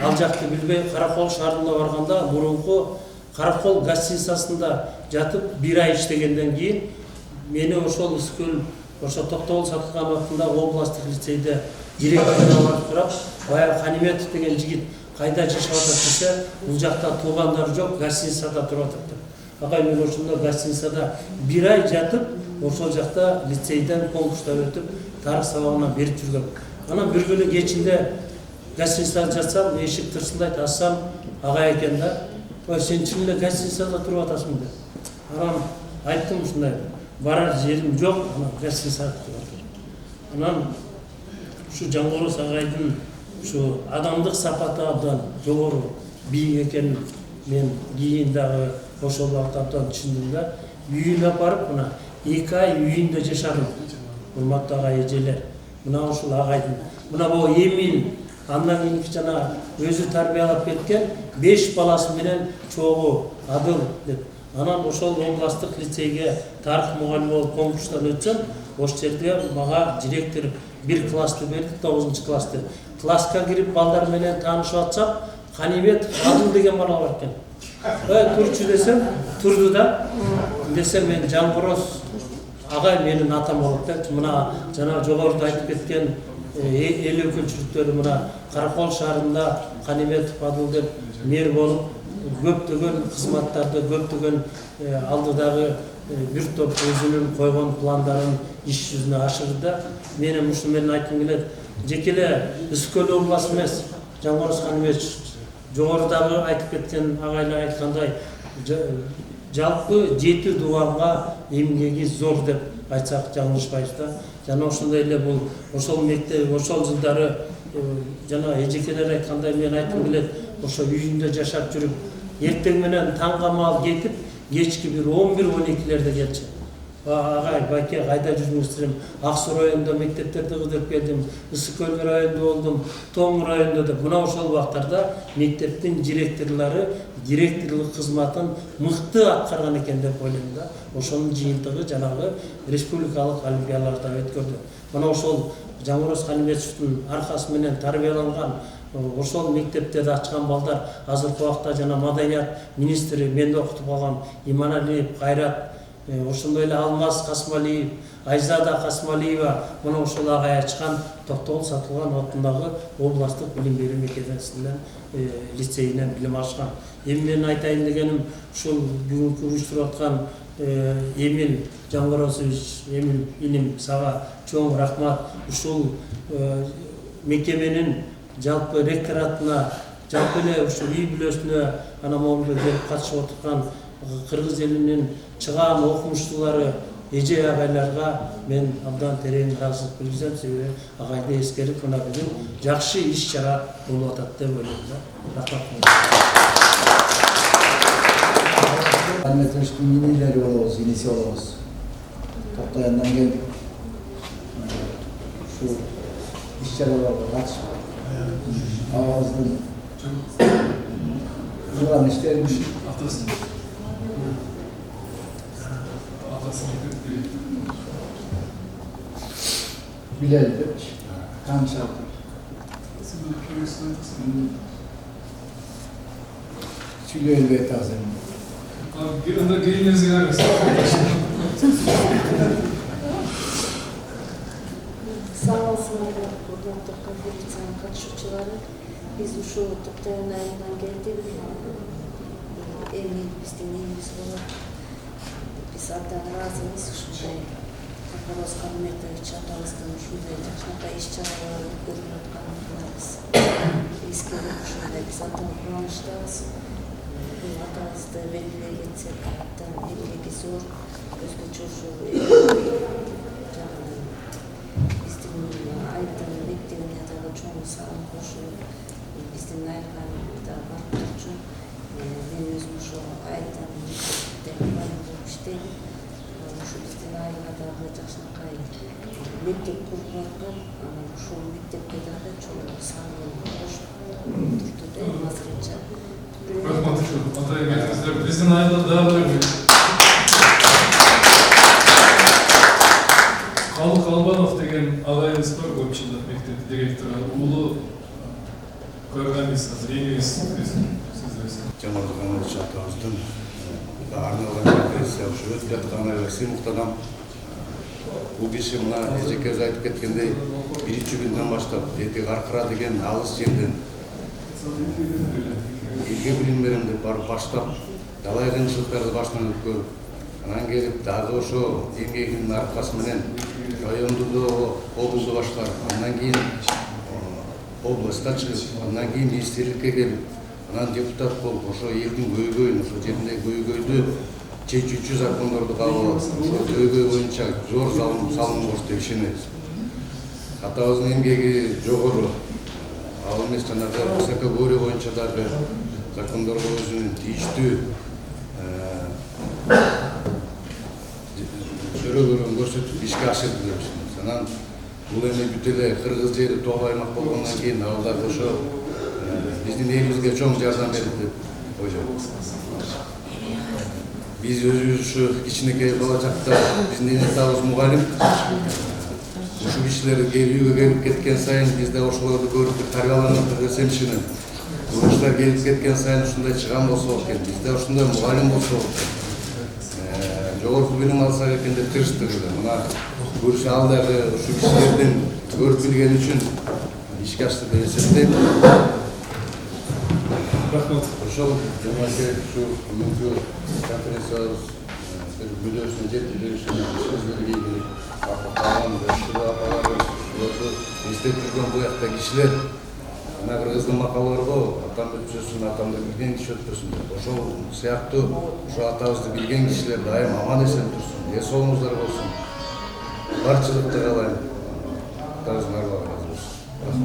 Speaker 13: ал жакты билбей Каракол шаарына барганда мурунку Каракол гостиницасында жатып 1 ай иштегенден кийин мени ошол Ысык-Көл ошо Токтогул Сатылгановдун областтык лицейде директоруна барып сурап, баягы Каниметов деген жигит кайда жашап атат десе, бул жакта туугандары жок, гостиницада туруп атат деп. Агай мен ошондо гостиницада 1 ай жатып, ошол жакта лицейден конкурстан өтүп, тарых сабагына берип жүргөм. Анан бир күнү кечинде гостиницада жатсам, эшик тырсылдайт, ачсам, агай экен да. Ой, сен чын эле гостиницада туруп атасың деп. Анан айттым ушундай, барар жерим жок, анан гостиницада туруп атам. Анан ушу Жаңгороз агайдын ушу адамдык сапаты абдан жогору бийик экенин мен кийин дагы ошол убакта абдан түшүндүм да. Үйүнө барып, мына 2 ай үйүндө жашадым. Урматтуу агай эжелер. Мына ушул агайдын. Мына бул Эмил андан кийинки жана өзү тарбиялап кеткен 5 баласы менен чогуу Адыл деп. Анан ошол областтык лицейге тарых мугалими болуп конкурстан өтсөм, ошол жерде мага директор 1 классты берди, 9 классты. Класска кирип балдар менен таанышып атсам, Канимет Адыл деген бала бар экен. Турчу десем, турду да. Десем мен Жаңгороз агай менин атам болот деп. Мына жана жогоруда айтып кеткен эл өкүлчүлүктөрү мына Каракол шаарында Каниметов Адыл деп мэр болуп, көптөгөн кызматтарды, көптөгөн алдыдагы бир топ өзүнүн койгон пландарын иш жүзүнө ашырды. Менин ушуну менен айткым келет. Жеке эле Ысык-Көл областы эмес, Жаңгороз Каниметов жогорудагы айтып кеткен агайлар айткандай жалпы 7 дубанга эмгеги зор деп айтсак жаңылышпайбыз да. Жана ошондой эле бул ошол мектеп, ошол жылдары жана эжекелер айткандай мен айткым келет. Ошо үйүндө жашап жүрүп, эртең менен таңга маал кетип, кечки бир 11-12-лерде келчү. Агай, байке, кайда жүрүңүздөр? Ак Суу районунда мектептерди кыдырып келдим, Ысык-Көл районунда болдум, Тоң районунда деп. Мына ошол убактарда мектептин директорлору директорлук кызматын мыкты аткарган экен деп ойлойм да. Ошонун жыйынтыгы жанагы республикалык олимпиадаларда өткөрдү. Мына ошол Жаңгороз Каниметовдун аркасы менен тарбияланган ошол мектептерди ачкан балдар азыркы убакта жана маданият министри менде окутуп калган Иманалиев Кайрат, ошондой эле Алмаз Касмалиев, Айзада Касмалиева мына ошол агай ачкан Токтогул Сатылгановдун областтык билим берүү мекемесинен лицейинен билим алышкан. Эми мен айтайын дегеним ушул бүгүнкү уюштуруп аткан Эмил Жаңгорозович, Эмил иним сага чоң рахмат. Ушул мекеменин жалпы ректоратына, жалпы эле ушул үй бүлөсүнө ана момунда келип катышып отурган кыргыз элинин чыгаан окумуштуулары эже агайларга мен абдан терең ыраазычылык билдирсем, себеби агайды эскерип мына бүгүн жакшы иш-чара болуп атат деп ойлойм да. Рахмат.
Speaker 14: Каниметовдун инилери болобуз, иниси болобуз. Токтояндан келдик. Ушул иш-чараларга катышып абабыздын кылган иштерин билели деп таанышат. Сүйлөйбөй атасың.
Speaker 1: Анда кейиңизге
Speaker 15: Саалсыңар урматтуу конференциянын катышуучулары, биз ушул Токтоян айынан келдик. Эми биздин элибиз болот. Биз абдан ыраазыбыз ушундай Жамбороз Калметович атабыздын ушундай жакшынакай иш-чараларын өткөрүп атканын биз эскерип ушундай биз аталып кубанычтабыз. Бул атабызды белгилей кетсек, абдан эмгеги зор, өзгөчө ушул биздин айылдын мектебине дагы чоң салым кошуп, биздин айылга да барып турчу. Мен өзүм ошо айылдан мектепте болуп иштейм. Ушу биздин айылга дагы жакшынакай мектеп куруп аткан, анан ушул мектепке дагы чоң салым кошуп турду да азырынча.
Speaker 1: Рахмат, атайын биздин айылда дагы Калык Албанов деген агайыбыз бар, көпчүлүк мектеп директору, уулу көргөнбүз, азыр эңиз
Speaker 16: Жамбороз Калметович атабыздын арналган конференция ушу өтүп жатканына сый муктадам. Бул киши мына эжекебиз айтып кеткендей, биринчи күндөн баштап Эти Каркыра деген алыс жерден элге билим берем деп барып баштап, талай кыйынчылыктарды башынан өткөрүп, анан келип дагы ошо эмгегинин аркасы менен районду облусту баштап, андан кийин областка чыгып, андан кийин министрликке келип, анан депутат болуп, ошо элдин көйгөйүн, ошо жердеги көйгөйдү чечүүчү закондорду кабыл алып, ошо көйгөй боюнча зор салым кошт деп ишенебиз. Атабыздын эмгеги жогору, ал эмес жанагы высокогорье боюнча дагы закондорго өзүнүн тийиштүү чөрөгөрүн көрсөтүп ишке ашырды деп ишенебиз. Анан бул эми бүт эле кыргыз жери тоо аймак болгондон кийин ал дагы ошо биздин элибизге чоң жардам берди деп ойлойм. Биз өзүбүз ушу кичинекей бала чакта биздин эне атабыз мугалим. Ушу кишилер үйгө келип кеткен сайын биз да ошолорду көрүп тарбияланып десем ишенем. Курчтар келип кеткен сайын ушундай чыгам болсо экен, биз да ушундай мугалим болсо экен. Жогорку билим алсак экен деп тырыштык эле. Мына көрүшү ал дагы ушу кишилердин көрүп билгени үчүн ишке ашты деп эсептейм.
Speaker 1: Рахмат.
Speaker 16: Ошол жомарке ушу бүгүнкү конференциябыз мүдөөсүнө жетип беришине сөздөргө ийгилик калган жашыруу апаларыбыз, эстеп жүргөн буякта кишилер, мына кыргыздын макалы барго, атам өтпөсүн, атамды билген киши өтпөсүн деп. Ошол сыяктуу ошо атабызды билген кишилер дайым аман эсен турсун, эс оңуңуздар болсун. Барчылыкты каалайм. Атабыздын арбагы разы болсун.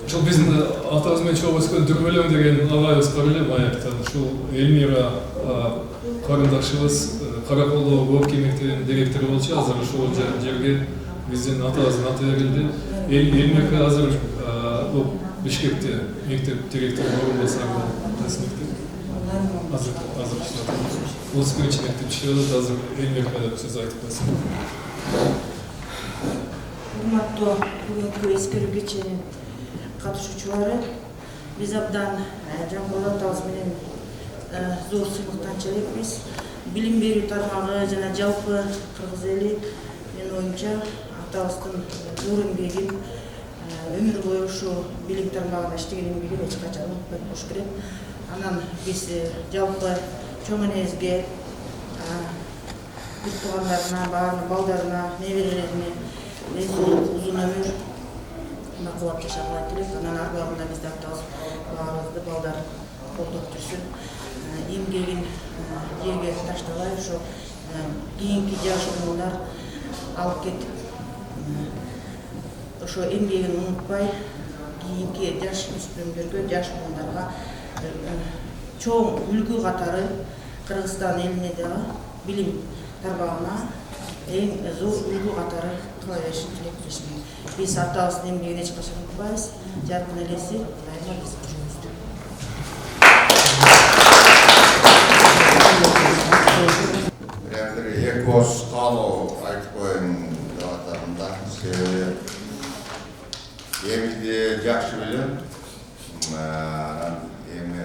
Speaker 1: Ушул биздин атабыз менен чогуу өскөн Дүрбөлөң деген агайыбыз бар эле баягы. Ушул Элмира карындашыбыз Караколдо Горки мектебинин директору болчу, азыр ушул жерге биздин атабыздын аты берилди. Элмира азыр Бишкекте мектеп директорунун орунбасары мектеп. Азыр иштеп атат. 31 мектеп иштеп атат, азыр Элмира деп сөз айтып койсун.
Speaker 17: Урматтуу бүгүнкү эскерүү кечинин катышуучулары, биз абдан Жамбороз атабыз менен зор сыйлыктанчу элекпиз. Билим берүү тармагы жана жалпы кыргыз эли менин оюмча атабыздын зор эмгегин өмүр бою ушу билим тармагында иштеген эмгегин эч качан унутпай коюш керек. Анан биз жалпы чоң энебизге, бүт туугандарына, баарына, балдарына, неберелерине узун өмүр, бакылап жашаганга тилек. Анан арбагында бизде атабыз баарыбызды балдар колдоп жүрсүн. Эмгегин жерге таштабай, ошо кийинки жаш уулдар алып кетип, ошо эмгегин унутпай, кийинки жаш өспүрүмдөргө, жаш уулдарга чоң үлгү катары Кыргызстан элине дагы билим тармагына эң зор үлгү катары кыла беришин тилектешмин. Биз атабыздын эмгегин эч качан унутпайбыз. Жаркын элеси дайыма биз кошобузда.
Speaker 18: Эки ооз каалоо айтып коеюн деп атам да. Себеби эмиди жакшы билем. Эми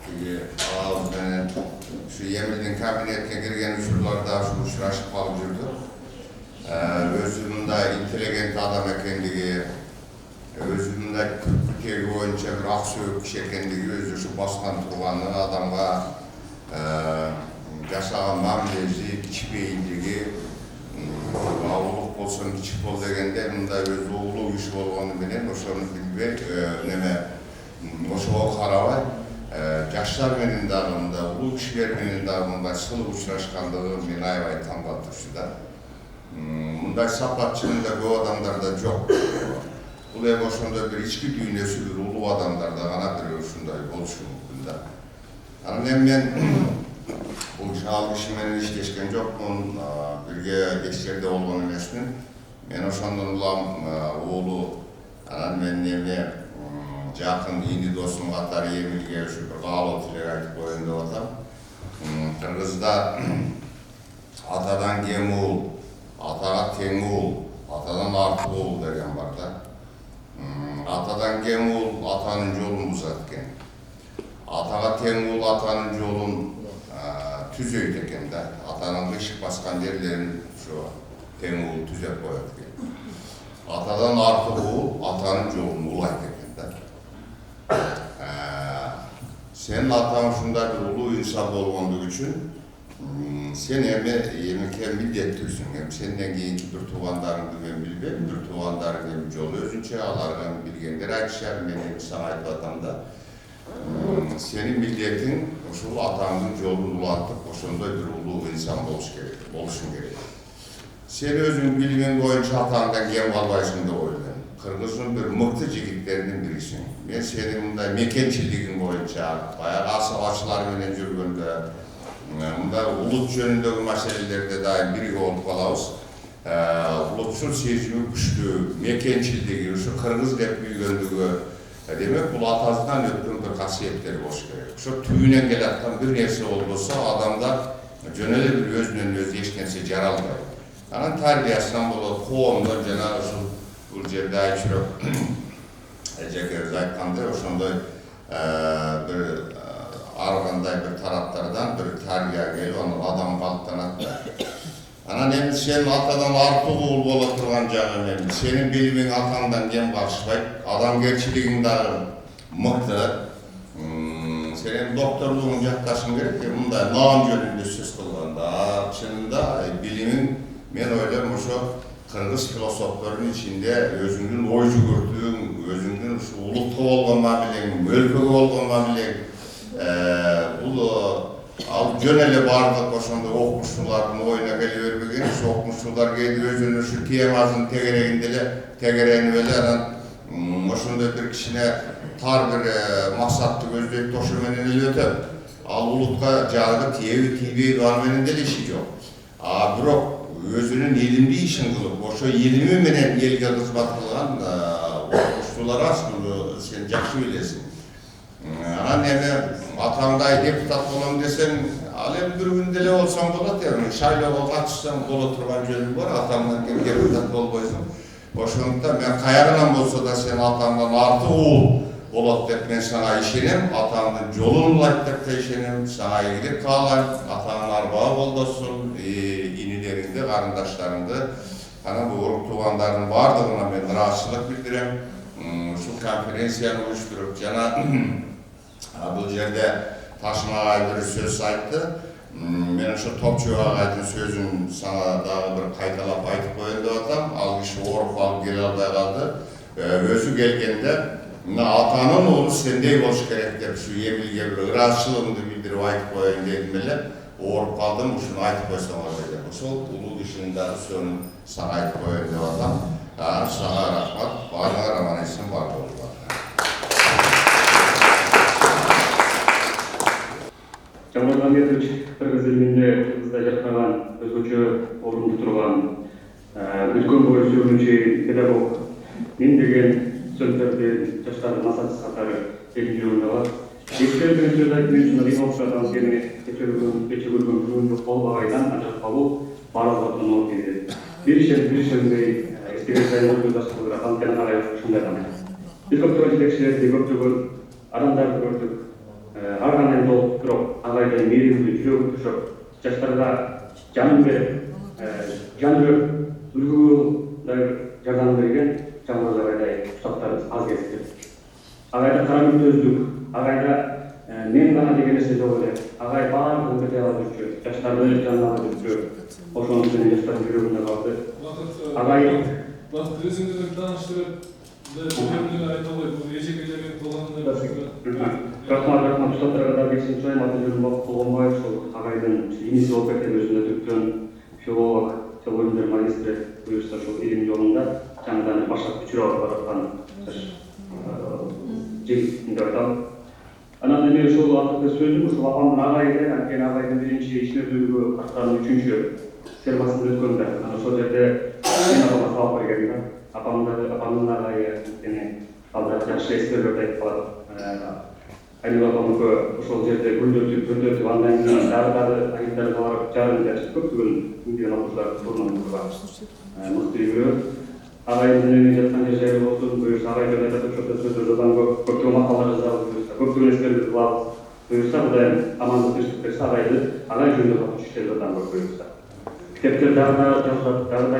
Speaker 18: тиги абабыз менен ушу эмидин кабинетке кирген учурларда ушу учурашып калып жүрдү. Өзү мындай интеллигент адам экендиги, өзү мындай тегі боюнча бир ак сөөк киши экендиги, өзү ушу баскан турганы, адамга жашаган мамилеси, içpeyindigi, uluk bolsun kiçik bol degende, mınday öz uluk işi bolgonu menen, oşonu bilbey, neme, oşoğa karabay, yaşlar menen dağında, uluk kişiler menen dağında sılık uçraşkanlığı men aybay tanbatır şuda. Mınday sapatçının da bu adamlarda çok. Bu emosyonda bir içki düğünesi bir ulu adamlarda gana bir şunday boluşu mümkün da. Men bu şahal kişimenin iş geçken jokmun, birge geçkerde olgan emesmin. Men oşondan ulam oğlu, men neme jakın indi dostum katari emilge şu bir galo tiler aytıp koyunda otam. Kırgızda atadan gem oğul, ataga teң oğul, atadan artık oğul derken var da. Atadan gem oğul, atanın yolunu uzatken. Ataga teң oğul, atanın yolun tüzeyt eken de. Atanın ışık baskan yerlerin şu teң oğul tüzep koyat eken. Atadan artık oğul, atanın yolunu ulayt eken de. Senin atan şunda bir ulu insan olmandığı için sen yemekken middetlisin. Hem senden keyinki bir tuğanlarını ben bilmem, bir tuğanlarını hem yolu özünçe alargan bilgenler aytışar, men sana aytlatam da. Senin milletin, oşul atanın yolunu ulantıp, oşonda bir ulu insan oluşun gerek. Sen özün bilgen boyunca atandan gem kalbaysın da oylan. Kırgız'ın bir mıktı jigitlerinin birisin. Men senin bunday mekençildigin boyunca, bayağı asavaçılar menen жүрgöndө, munda ulut jönündөгü maселелерде daim birge olup kalabız. Ulutçul sezimi güçlü, mekençildigi, şu Kırgız dep büyügöndügü, demek bu atazdan ötken bir kasiyetleri boş gerek. Şu tüyünen gelattan bir nerse olursa adamlar jönele bir özünden öz eşkense jaralmayı. Anan tarbiyasinden bulup, qoğumdan jana bu jerde ayçırıp, Ejekeriz aytkanday, oşonda bir arğanday bir taraftardan bir tarbiya gelip, onu adam kalıptan atlar. Anan emin senin atadan artı oğul bola turgan jagın emin. Senin bilimin atandan gem karşılayıp, adam gerçiliğin dağı mıktı. Senin doktorluğun jaktaşın gerek ki, bunda nam jönünde söz kılganda, çınında bilimin, men oylarım şu Kırgız filosoflarının içinde özünün oy jugurtduğun, özünün şu ulukta olganma bilen, mölköge olganma bilen, al jönele bardık oşonda okmuşçuların oyuna gelivermegen, şu okmuşçular geldi özünün şu tiyemazın tegereğini velen, oşonda bir kişine tar bir maksatlı gözleyip toşu menen elötep, al ulutka jagıda tiyevi varmenen dele işi yok. Birok özünün ilimli işin kılıp, oşo ilimi menen elge kızmat kılgan okmuşçular aslında sen jakşı bilesin. Anan eme atanday deputat bolam desen, alem bir gündele olsam bolat yani, şayloğa katışsam bola turgan jönüm var, atamdan kim deputat bolboysun. Oşonda men kayarынан bolsa da sen atamdan artı oğul bolat dep men sana işenem, atamdan jolun ulayt dep de işenem, sana iyilik kaalayım, atanın arbağa boldosun, inilerinde, karındaşlarında. Ana bu uruk tuğanların bardığına men rahatsızlık bildirem. Şu konferensiyany uyuşturup jana bu yerde Taşın ağay bir söz aytты. Men şu Topçu ağaydın sözün sana daha bir kaytalap aytıp koyunda atam. Al kişi orup alıp gel albay kaldı. Özü gelgende atanın oğlu sendey boş gerek dep şu yebilge bir ıraççılığını bildirip aytıp koyun dedim. Orup kaldım, şunu aytıp koysam dedi. Sol ulu dışında sözün sana aytıp koyun dep atam. Sana rahmat, bana raman isim var oldu.
Speaker 6: Жамбыл Ахметович Кыргыз элинде Кыргызда жаткан өзгөчө орунду турган үлкөн бою жүргүнчү педагог мен деген сөздөрдү жаштардын масатчысы катары элин жүргөндө бар. Эскерген сөз айтып мен ушундай окшогон сени кече көргөн күнүмдү колбагайдан ажыркабыл баардыгы оор келди. Биришемдей эскерген сайын жолдоштугура кантен карай ушундай да. Биз көптөгөн жетекчилерди көптөгөн адамдарды көрдүк. Ар кандай толуп туруп, агайдын мээримдүү жүрөгү түшүп, жаштарга жанын берип, жан өрүп, үлгүлүү жардам берген Жамбыл агайдай устаттарыбыз аз кездешет. Агайда кара мүнөздүк, агайда мен гана деген нерсе жок эле. Агай баардыгын бете ала жүрчү, жаштарды жанына ала жүрчү.
Speaker 19: ошону менен жаштардын жүрөгүндө калды. Агайын
Speaker 1: Бақыт өзіңізді таныстырып, өнеріне айта алайық, бұл ежегелерге толғанында.
Speaker 19: Рахмат, ұстаттарға да келсін сұрайым, аты жүрім Бақыт Толғанбаев, сол ағайдың инесі болып кеткен өзінде өткен филолог, теология магистрі бұйырса сол илим жолында жаңадан баштап күчіріп баратқан жігіттің айтамын. Анан мен сол атты сөйледім, сол апамның ағайы, әнкен ағайдың бірінші ішмерлігі қартаның үшінші сервасын өткенде, сол жерде мен апама сабақ бергенмін. Апамның ағайы алда жақсы ескерлерді айтып қалады. Айнұр апамдікі ошол жерде гүлдетіп, андан кейін дағы агенттарға барып жарым көптеген мүмкін оқушылар турнамент бар. Мықты үйрі. Ағайдың үйіне жатқан жер жайлы болсын, бұйырса ағайдың айтатын шоқта сөздер жазған көптеген мақалалар жазалып бұйырса, көптеген ескерлерді қылабыз. Бұйырса бұдайым амандық төстік берсе ағай жөнді қатын шүштер жазған бұйырса. Кітептер дағы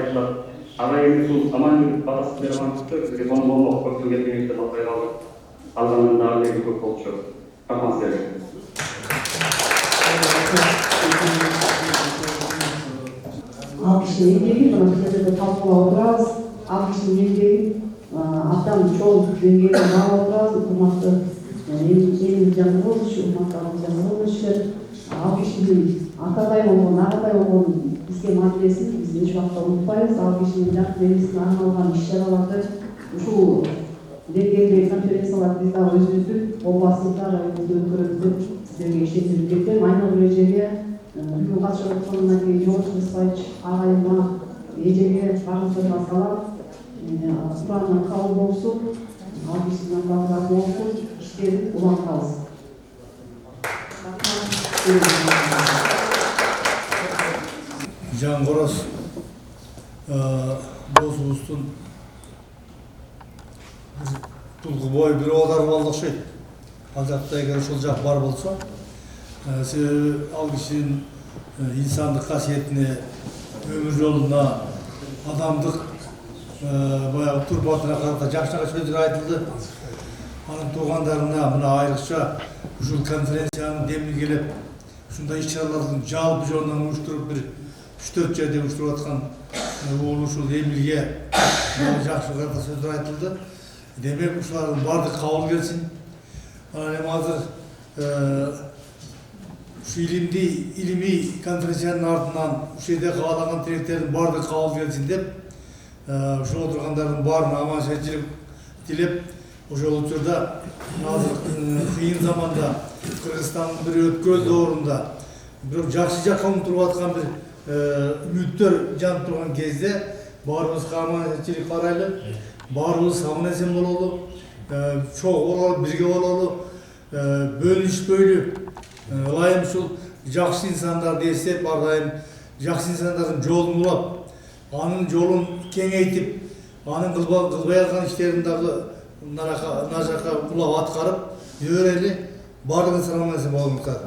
Speaker 19: айтылады. Ағайымыз сол аман жүріп батасы бер аман тұтты, бізге соны болмақ көптеген кеңестер алпай қалдық. Алғанында ағайы көп болып шығып. Рахмат сіздерге.
Speaker 20: Алғышын еңбегін, мына талқылап отырамыз. Алғышын еңбегін, аттан жол деңгейін алып отырамыз. Құрметті Емін Жанғолович, құрметті Жанғоловичтер, алғышын атадай болған, ағадай болған бізге мәселесін біз еш уақытта ұмытпаймыз. Алғышын жарық бермесіне арналған іс-шараларды ушул деңгейдегі конференциялар бізде өзіміздің обласында районымызда өткөрөбүз деп сіздерге иштетилип кеткен. Айнұр эжеге бүгүн катышып аткандан кийин Жолдос Мырзабаевич агайыма эжеге баарыңыздарга салам, Курандан кабыл болсун, алгысынан багыраак болсун, иштери улам калсын.
Speaker 4: Жаңғырос досубуздун тұлғы бойы бір одар болды ұқсайды. Ал жақта егер сол жақ бар болса, себебі ал кісінің инсандық қасиетіне, өмір жолына, адамдық баяғы тұрпатына қарата жақсы сөздер айтылды. Аның туғандарына мына айрықша ұшыл конференцияның демін келіп, шындай іс-шаралардың жалпы жолынан ұйыштырып бір 3-4 жерде ұйыштырып жатқан ол ұшыл Емілге жақсы қарата сөздер айтылды. Демек, ұшылардың барды қабыл келсін. Азыр илими конференцияның артынан жерде қалаған тілектердің барды қабыл келсін деп, ұшыл отырғандардың барын аман сәттілік тілеп, ұшыл отырда қиын заманда Қырғызстанның бір өткел дорында бір жақсы жаққа ұмтылып жатқан бір үміттер жанып тұрған кезде барымызға аман сәттілік қарайлы, барымыз аман есен бололу, чоң бололу, бірге бололу, бөлүнүшпөйлү, ылайым ушул жакшы инсандарды эстеп, ардайым жакшы инсандардын жолун улап, анын жолун кеңейтип, анын кылбай алган иштерин дагы мына жака улап аткарып, жиберели, бардыгыңызга аман есен болуңуздар.